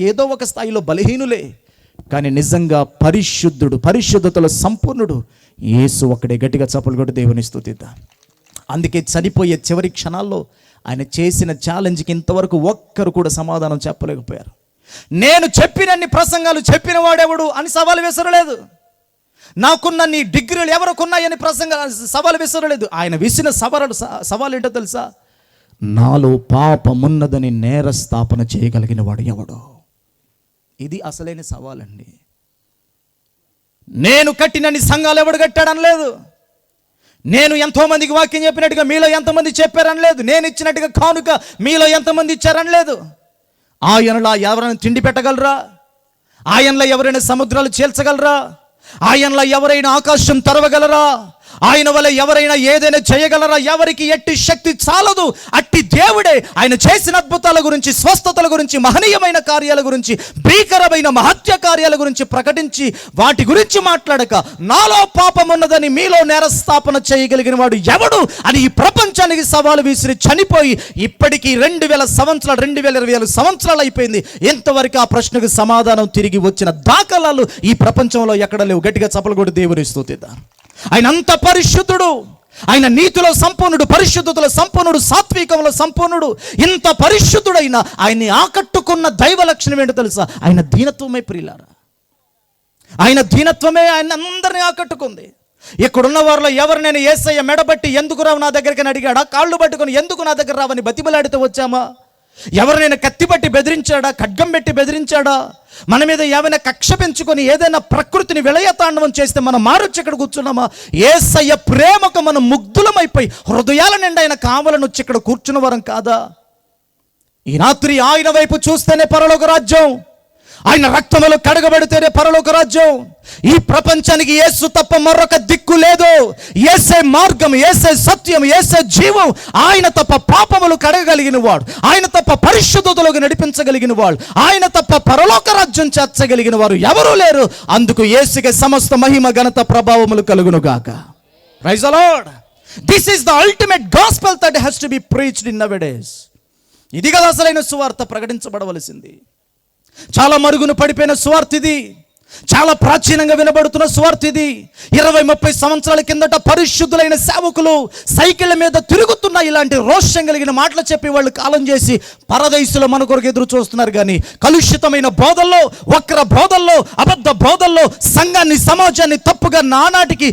ఏదో ఒక స్థాయిలో బలహీనులే, కానీ నిజంగా పరిశుద్ధుడు, పరిశుద్ధతలో సంపూర్ణుడు యేసు ఒక్కడే. గట్టిగా చప్పలు కొట్టి దేవుని స్తుతిద్దాం. అందుకే చనిపోయే చివరి క్షణాల్లో ఆయన చేసిన ఛాలెంజ్కి ఇంతవరకు ఒక్కరు కూడా సమాధానం చెప్పలేకపోయారు. నేను చెప్పినన్ని ప్రసంగాలు చెప్పిన వాడెవడు అని సవాలు విసరలేదు. నాకున్న నీ డిగ్రీలు ఎవరికున్నాయని సవాలు విసరలేదు. ఆయన విసిన సవాలు ఏంటో తెలుసా? నాలో పాపమున్నదని నేరస్థాపన చేయగలిగిన వాడు ఎవడో. ఇది అసలైన సవాలండి. నేను కట్టినన్ని సంఘాలు ఎవడు కట్టాడని లేదు. నేను ఎంతోమందికి వాక్యం చెప్పినట్టుగా మీలో ఎంతమంది చెప్పారని లేదు. నేను ఇచ్చినట్టుగా కానుక మీలో ఎంతమంది ఇచ్చారని లేదు. ఆయనలో ఎవరైనా తిండి పెట్టగలరా? ఆయనలో ఎవరైనా సముద్రాలు చీల్చగలరా? ఆయనలో ఎవరైనా ఆకాశం తరవగలరా? ఆయన వల్ల ఎవరైనా ఏదైనా చేయగలరా? ఎవరికి ఎట్టి శక్తి చాలదు. అట్టి దేవుడే ఆయన చేసిన అద్భుతాల గురించి, స్వస్థతల గురించి, మహనీయమైన కార్యాల గురించి, భీకరమైన మహత్య కార్యాల గురించి ప్రకటించి వాటి గురించి మాట్లాడక నాలో పాపం ఉన్నదని మీలో నేరస్థాపన చేయగలిగిన వాడు ఎవడు అని ఈ ప్రపంచానికి సవాలు విసిరి చనిపోయి ఇప్పటికీ 2020 సంవత్సరాలు అయిపోయింది. ఇంతవరకు ఆ ప్రశ్నకు సమాధానం తిరిగి వచ్చిన దాఖలాలు ఈ ప్రపంచంలో ఎక్కడ లేవు. గట్టిగా చప్పలు కొట్టి దేవుని స్తుతిద్దాం. ఆయన అంత పరిశుద్ధుడు, ఆయన నీతిలో సంపూర్ణుడు, పరిశుద్ధతలో సంపూర్ణుడు, సాత్వికంలో సంపూర్ణుడు. ఇంత పరిశుద్ధుడైన ఆయన్ని ఆకట్టుకున్న దైవ లక్షణం ఏంటో తెలుసా? ఆయన దీనత్వమే ప్రియులారా. ఆయన దీనత్వమే ఆయన అందరినీ ఆకట్టుకుంది. ఇక్కడున్న వారిలో ఎవరినైనా యేసయ్య మెడబట్టి ఎందుకు రావు నా దగ్గరికి అని అడిగాడా? కాళ్ళు పట్టుకొని ఎందుకు నా దగ్గర రావని బతిమలాడితే వచ్చామా? ఎవరినైనా కత్తి పట్టి బెదిరించాడా? ఖడ్గం పెట్టి బెదిరించాడా? మన మీద ఏమైనా కక్ష పెంచుకొని ఏదైనా ప్రకృతిని విలయతాండవం చేస్తే మనం మారొచ్చి ఇక్కడ కూర్చున్నామా? యేసయ్య ప్రేమకు మనం ముగ్ధులమైపోయి హృదయాల నిండా ఆయన కావాలని వచ్చి ఇక్కడ కూర్చున్న వరం కాదా? ఈ రాత్రి ఆయన వైపు చూస్తేనే పరలోక రాజ్యం, ఆయన రక్తములో కడగబడితేనే పరలోక రాజ్యం. ఈ ప్రపంచానికి యేసు తప్ప మరొక దిక్కు లేదు. యేసే మార్గం, యేసే సత్యం, యేసే జీవం. ఆయన తప్ప పాపములు కడగగలిగిన వాడు, ఆయన తప్ప పరిశుద్ధతలోకి నడిపించగలిగిన వాడు, ఆయన తప్ప పరలోక రాజ్యం చేర్చగలిగిన వారు ఎవరూ లేరు. అందుకు యేసుకే సమస్త మహిమ ఘనత ప్రభావములు కలుగును గాక. Praise the Lord. This is the ultimate gospel that has to be preached in nowadays. ఇది కదా అసలైన సువార్త ప్రకటించబడవలసింది. చాలా మరుగున పడిపోయిన సువార్త ఇది. చాలా ప్రాచీనంగా వినబడుతున్న సువార్త ఇది. 20-30 సంవత్సరాల కిందట పరిశుద్ధులైన సేవకులు సైకిళ్ళ మీద తిరుగుతున్న ఇలాంటి రోషం కలిగిన మాటలు చెప్పి వాళ్ళు కాలం చేసి పరదేశంలో మన కొరకు ఎదురు చూస్తున్నారు. కానీ కలుషితమైన బోధల్లో, వక్ర బోధల్లో, అబద్ధ బోధల్లో సంఘాన్ని, సమాజాన్ని తప్పుగా నానాటికి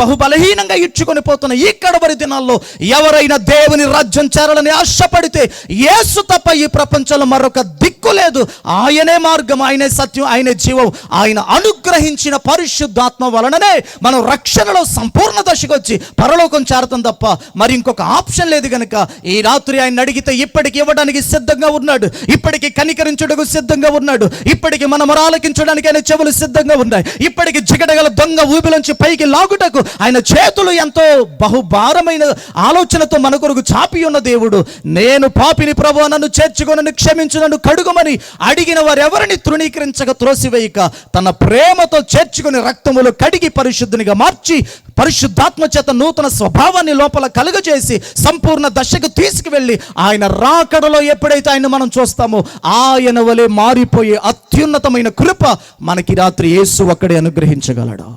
బహుబలహీనంగా ఇచ్చుకొని పోతున్న ఈ కడవరి దినాల్లో ఎవరైనా దేవుని రాజ్యం చేరాలని ఆశపడితే యేసు తప్ప ఈ ప్రపంచంలో మరొక దిక్కు లేదు. ఆయనే మార్గం, ఆయనే సత్యం, ఆయనే జీవం. ఆయన అనుగ్రహించిన పరిశుద్ధాత్మ వలననే మనం రక్షణలో సంపూర్ణ దశకు వచ్చి పరలోకం చేరతాం తప్ప మరి ఇంకొక ఆప్షన్ లేదు. కనుక ఈ రాత్రి ఆయన అడిగితే ఇప్పటికి ఇవ్వడానికి సిద్ధంగా ఉన్నాడు, ఇప్పటికి కనికరించుటకు సిద్ధంగా ఉన్నాడు, ఇప్పటికి మనం ఆలకించడానికి ఆయన చెవులు సిద్ధంగా ఉన్నాయి, ఇప్పటికి జిగడగల దొంగ ఊబిలోంచి పైకి లాగుటకు ఆయన చేతులు ఎంతో బహుభారమైన ఆలోచనతో మన కొరకు చాపి ఉన్న దేవుడు. నేను పాపిని ప్రభువా, నన్ను చేర్చుకో, నన్ను క్షమించు, నన్ను కడుగుమని అడిగిన వారెవరిని తృణీకరించక త్రోసివేయక తన ప్రేమతో చేర్చుకుని రక్తములో కడిగి పరిశుద్ధునిగా మార్చి పరిశుద్ధాత్మ చేత నూతన స్వభావాన్ని లోపల కలుగజేసి సంపూర్ణ దశకు తీసుకువెళ్ళి ఆయన రాకడలో ఎప్పుడైతే ఆయన మనం చూస్తామో ఆయన వలె మారిపోయే అత్యున్నతమైన కృప మనకి రాత్రి యేసు ఒక్కడే అనుగ్రహించగలడు.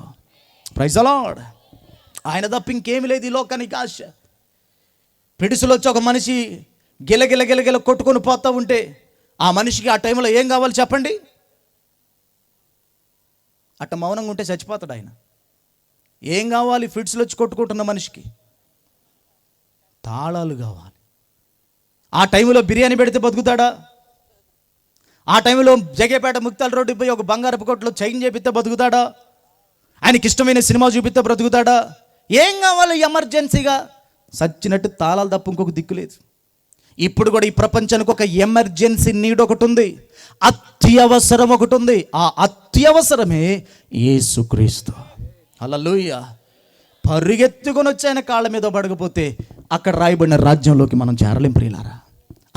Praise the lord. ఆయన తప్ప ఇంకేమి లేదు ఈ లోకానికి ఆశ. పిడుసులో వచ్చి ఒక మనిషి గిలగిల గిలగిల కొట్టుకొని పోతూ ఉంటే ఆ మనిషికి ఆ టైంలో ఏం కావాలి చెప్పండి? అట్ట మౌనంగా ఉంటే చచ్చిపోతాడు ఆయన. ఏం కావాలి? ఫిట్స్లో వచ్చి కొట్టుకుంటున్న మనిషికి తాళాలు కావాలి. ఆ టైంలో బిర్యానీ పెడితే బతుకుతాడా? ఆ టైంలో జగేపేట ముక్తాల రోడ్డు పోయి ఒక బంగారపు కొట్లో చైన్ చేపిస్తే బతుకుతాడా? ఆయనకి ఇష్టమైన సినిమా చూపిస్తే బ్రతుకుతాడా? ఏం కావాలి ఎమర్జెన్సీగా? సచ్చినట్టు తాళాలు తప్ప ఇంకొక దిక్కు లేదు. ఇప్పుడు కూడా ఈ ప్రపంచానికి ఒక ఎమర్జెన్సీ నీడ్ ఒకటి ఉంది, అత్యవసరం ఒకటి ఉంది. ఆ అత్యవసరమే యేసుక్రీస్తు. హల్లెలూయా. పరిగెత్తుకొని వచ్చి ఆయన కాళ్ళ మీద పడకపోతే అక్కడ రాయబడిన రాజ్యంలోకి మనం చేరలేం ప్రియులారా.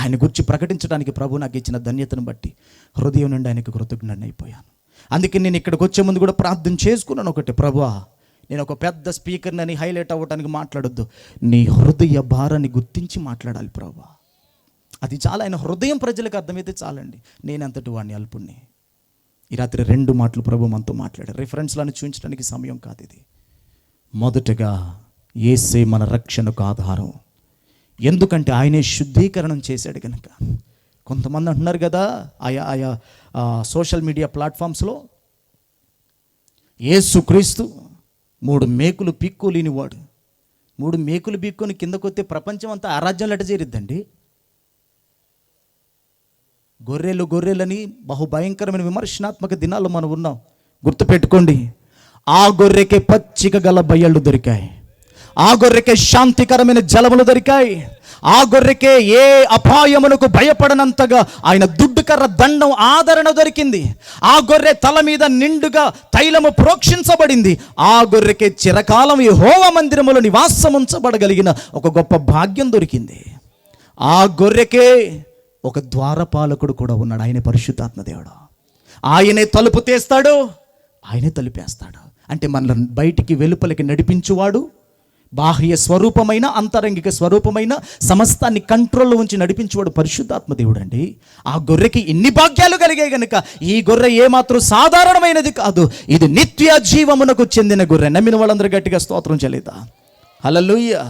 ఆయన గురించి ప్రకటించడానికి ప్రభు నాకు ఇచ్చిన ధన్యతను బట్టి హృదయం నుండి ఆయనకు కృతజ్ఞుడిని అయిపోయాను. అందుకే నేను ఇక్కడికి వచ్చే ముందు కూడా ప్రార్థన చేసుకున్నాను ఒకటి, ప్రభువా నేను ఒక పెద్ద స్పీకర్ని హైలైట్ అవ్వడానికి మాట్లాడొద్దు, నీ హృదయ భారాన్ని గుర్తించి మాట్లాడాలి ప్రభువా. అది చాలా, ఆయన హృదయం ప్రజలకు అర్థమైతే చాలండి. నేనంతటి వాడిని అల్పుణ్ణి. ఈ రాత్రి 2 మాటలు ప్రభు మనతో మాట్లాడారు. రిఫరెన్స్లను చూపించడానికి సమయం కాదు ఇది. మొదటగా యేసే మన రక్షణకు ఆధారం. ఎందుకంటే ఆయనే శుద్ధీకరణం చేశాడు కనుక. కొంతమంది అంటున్నారు కదా ఆయా సోషల్ మీడియా ప్లాట్ఫామ్స్లో, యేసుక్రీస్తు 3 మేకులు పీక్కోలేనివాడు. 3 మేకులు పీక్కొని కిందకొస్తే ప్రపంచం అంతా ఆరాధ్యంలో ఎట చేరిద్దండి. గొర్రెలని బహుభయంకరమైన విమర్శనాత్మక దినాల్లో మనం ఉన్నాం. గుర్తుపెట్టుకోండి, ఆ గొర్రెకే పచ్చిక గల బయళ్ళు దొరికాయి, ఆ గొర్రెకే శాంతికరమైన జలములు దొరికాయి, ఆ గొర్రెకే ఏ అపాయమునకు భయపడనంతగా ఆయన దుడ్డుకర్ర దండం ఆదరణ దొరికింది. ఆ గొర్రె తల మీద నిండుగా తైలము ప్రోక్షించబడింది. ఆ గొర్రెకే చిరకాలం యెహోవా మందిరములో నివాసం ఉంచబడగలిగిన ఒక గొప్ప భాగ్యం దొరికింది. ఆ గొర్రెకే ఒక ద్వారపాలకుడు కూడా ఉన్నాడు, ఆయనే పరిశుద్ధాత్మ దేవుడు. ఆయనే తలుపు తీస్తాడు, ఆయనే తలుపేస్తాడు. అంటే మనల్ని బయటికి వెలుపలికి నడిపించువాడు, బాహ్య స్వరూపమైన అంతరంగిక స్వరూపమైన సమస్తాన్ని కంట్రోల్లో ఉంచి నడిపించేవాడు పరిశుద్ధాత్మ దేవుడు అండి. ఆ గొర్రెకి ఇన్ని భాగ్యాలు కలిగాయి కనుక ఈ గొర్రె ఏమాత్రం సాధారణమైనది కాదు, ఇది నిత్య జీవమునకు చెందిన గొర్రె. నమ్మిన వాళ్ళందరూ గట్టిగా స్తోత్రం చెల్లిదా. హల్లెలూయా.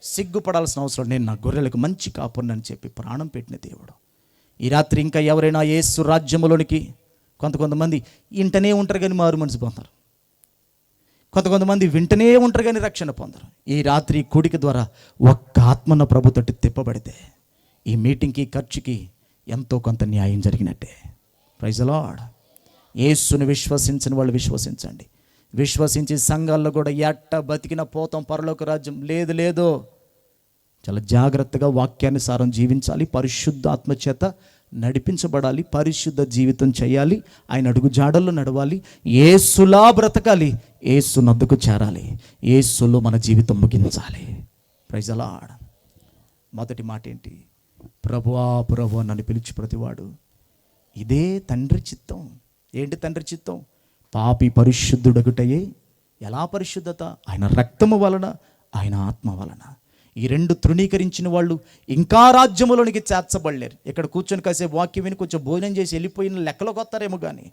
సిగ్గుపడాల్సిన అవసరం, నేను నా గొర్రెలకు మంచి కాపురని చెప్పి ప్రాణం పెట్టిన దేవుడు. ఈ రాత్రి ఇంకా ఎవరైనా యేసు రాజ్యములోనికి కొంతమంది ఇంటనే ఉంటారు కానీ మారు మనసు పోతారు. కొంతమంది వింటనే ఉంటారు కానీ రక్షణ పొందరు. ఈ రాత్రి కూడిక ద్వారా ఒక్క ఆత్మన ప్రభు తట్టు తిప్పబడితే ఈ మీటింగ్కి ఖర్చుకి ఎంతో కొంత న్యాయం జరిగినట్టే. Praise the Lord. యేసుని విశ్వసించని వాళ్ళు విశ్వసించండి. విశ్వసించి సంఘాల్లో కూడా ఎట్ట బతికిన పోతాం పరలోక రాజ్యం లేదు. చాలా జాగ్రత్తగా వాక్యానుసారం జీవించాలి, పరిశుద్ధాత్మ చేత నడిపించబడాలి, పరిశుద్ధ జీవితం చేయాలి, ఆయన అడుగు జాడల్లో నడవాలి, యేసులా బ్రతకాలి, యేసు నద్దకు చేరాలి, యేసులో మన జీవితం ముగించాలి. Praise the Lord. మొదటి మాట ఏంటి? ప్రభువా ప్రభువా నన్ను పిలిచి ప్రతివాడు, ఇదే తండ్రి చిత్తం. ఏంటి తండ్రి చిత్తం? పాపి పరిశుద్ధుడగుటయే. ఎలా పరిశుద్ధత? ఆయన రక్తము వలన, ఆయన ఆత్మ వలన. ఈ రెండు తృణీకరించిన వాళ్ళు ఇంకా రాజ్యములోనికి చేర్చబడలేరు. ఇక్కడ కూర్చొని కాసేపు వాక్యం విని కొంచెం భోజనం చేసి వెళ్ళిపోయిన లెక్కలోకి వస్తారేమో, కానీ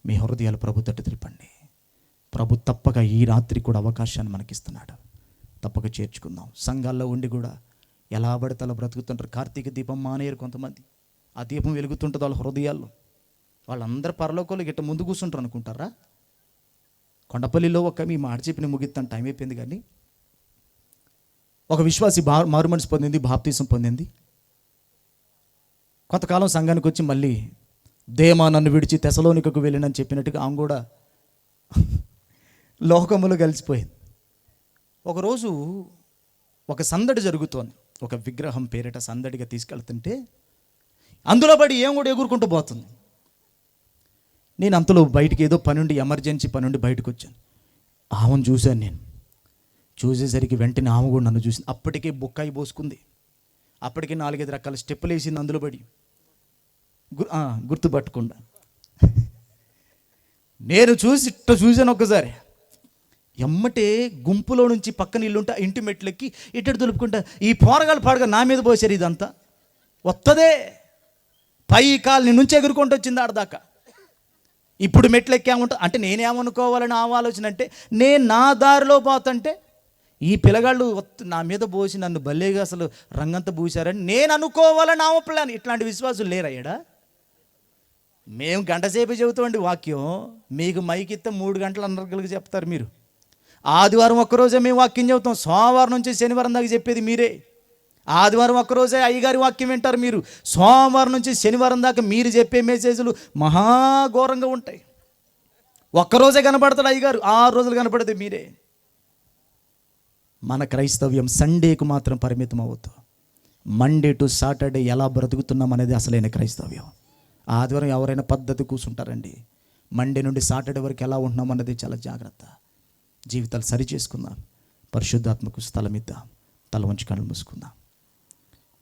మీ హృదయాలు ప్రభు తట్టు తెలిపండి. ప్రభు తప్పక ఈ రాత్రి కూడా అవకాశాన్ని మనకిస్తున్నాడు. తప్పక చేర్చుకుందాం. సంఘాల్లో ఉండి కూడా ఎలా పడితే అలా బ్రతుకుతుంటారు. కార్తీక దీపం మానేయరు కొంతమంది. ఆ దీపం వెలుగుతుంటుంది వాళ్ళ హృదయాల్లో. వాళ్ళందరూ పరలోకంలో గిట్ట ముందు కూర్చుంటారు అనుకుంటారా? కొండపల్లిలో మీ మాట చెప్పిన ముగిస్తాను, టైం అయిపోయింది. కానీ ఒక విశ్వాసి మారు మనసు పొందింది, బాప్తీసం పొందింది. కొంతకాలం సంఘానికి వచ్చి మళ్ళీ దేమా నన్ను విడిచి తెసలోనికకు వెళ్ళినని చెప్పినట్టుగా ఆమె కూడా లోకములో కలిసిపోయింది. ఒకరోజు ఒక సందడి జరుగుతోంది. ఒక విగ్రహం పేరిట సందడిగా తీసుకెళ్తుంటే అందులో పడి ఏం కూడా ఎగురుకుంటూ పోతుంది. నేను అంతలో బయటికి ఏదో పనుండి, ఎమర్జెన్సీ పనుండి బయటకు వచ్చాను. ఆమెను చూశాను. నేను చూసేసరికి వెంటనే ఆమె కూడా నన్ను చూసింది. అప్పటికే బొక్కాయి పోసుకుంది. అప్పటికే 4-5 రకాల స్టెప్పులు వేసింది అందులో పడి, గుర్తుపట్టకుండా. నేను చూశాను ఒక్కసారి. ఎమ్మటే గుంపులో నుంచి పక్కన ఇల్లుంటే ఇంటి మెట్లెక్కి ఇటు దులుపుకుంటా ఈ పోరగాలు పాడగా నా మీద పోసారు. ఇదంతా వత్తదే పై కాలు నుంచి ఎగురుకుంటూ వచ్చింది ఆడదాకా. ఇప్పుడు మెట్లెక్కేముంటా అంటే నేనేమనుకోవాలని ఆలోచన అంటే, నేను నా దారిలో పోతుంటే ఈ పిల్లగాళ్ళు నా మీద పోసి నన్ను భలేగా అసలు రంగంతా పూసారని నేను అనుకోవాలని ఆమె ప్లాన్. ఇట్లాంటి విశ్వాసులు లేరయ్యాడా? మేము గంటసేపు చెబుతామండి వాక్యం, మీకు మైకిస్తే 3 గంటలు 1.5 గంటలకు చెప్తారు మీరు. ఆదివారం ఒక్కరోజే మేము వాక్యం చెబుతాం, సోమవారం నుంచి శనివారం దాకా చెప్పేది మీరే. ఆదివారం ఒక్కరోజే అయ్యగారి వాక్యం వింటారు మీరు, సోమవారం నుంచి శనివారం దాకా మీరు చెప్పే మెసేజ్లు మహాఘోరంగా ఉంటాయి. ఒక్కరోజే కనపడతాడు అయ్యగారు, 6 రోజులు కనపడితే మీరే. మన క్రైస్తవ్యం సండేకు మాత్రం పరిమితం అవుతూ మండే టు సాటర్డే ఎలా బ్రతుకుతున్నాం అనేది అసలైన క్రైస్తవ్యం. ఆదివారం ఎవరైనా పద్ధతి కూర్చుంటారండి. మండే నుండి సాటర్డే వరకు ఎలా ఉంటున్నాం అన్నది చాలా జాగ్రత్త. జీవితాలు సరి చేసుకుందాం. పరిశుద్ధాత్మకు స్థలం ఇద్దాం. తల వంచి కళ్ళు మూసుకుందాం.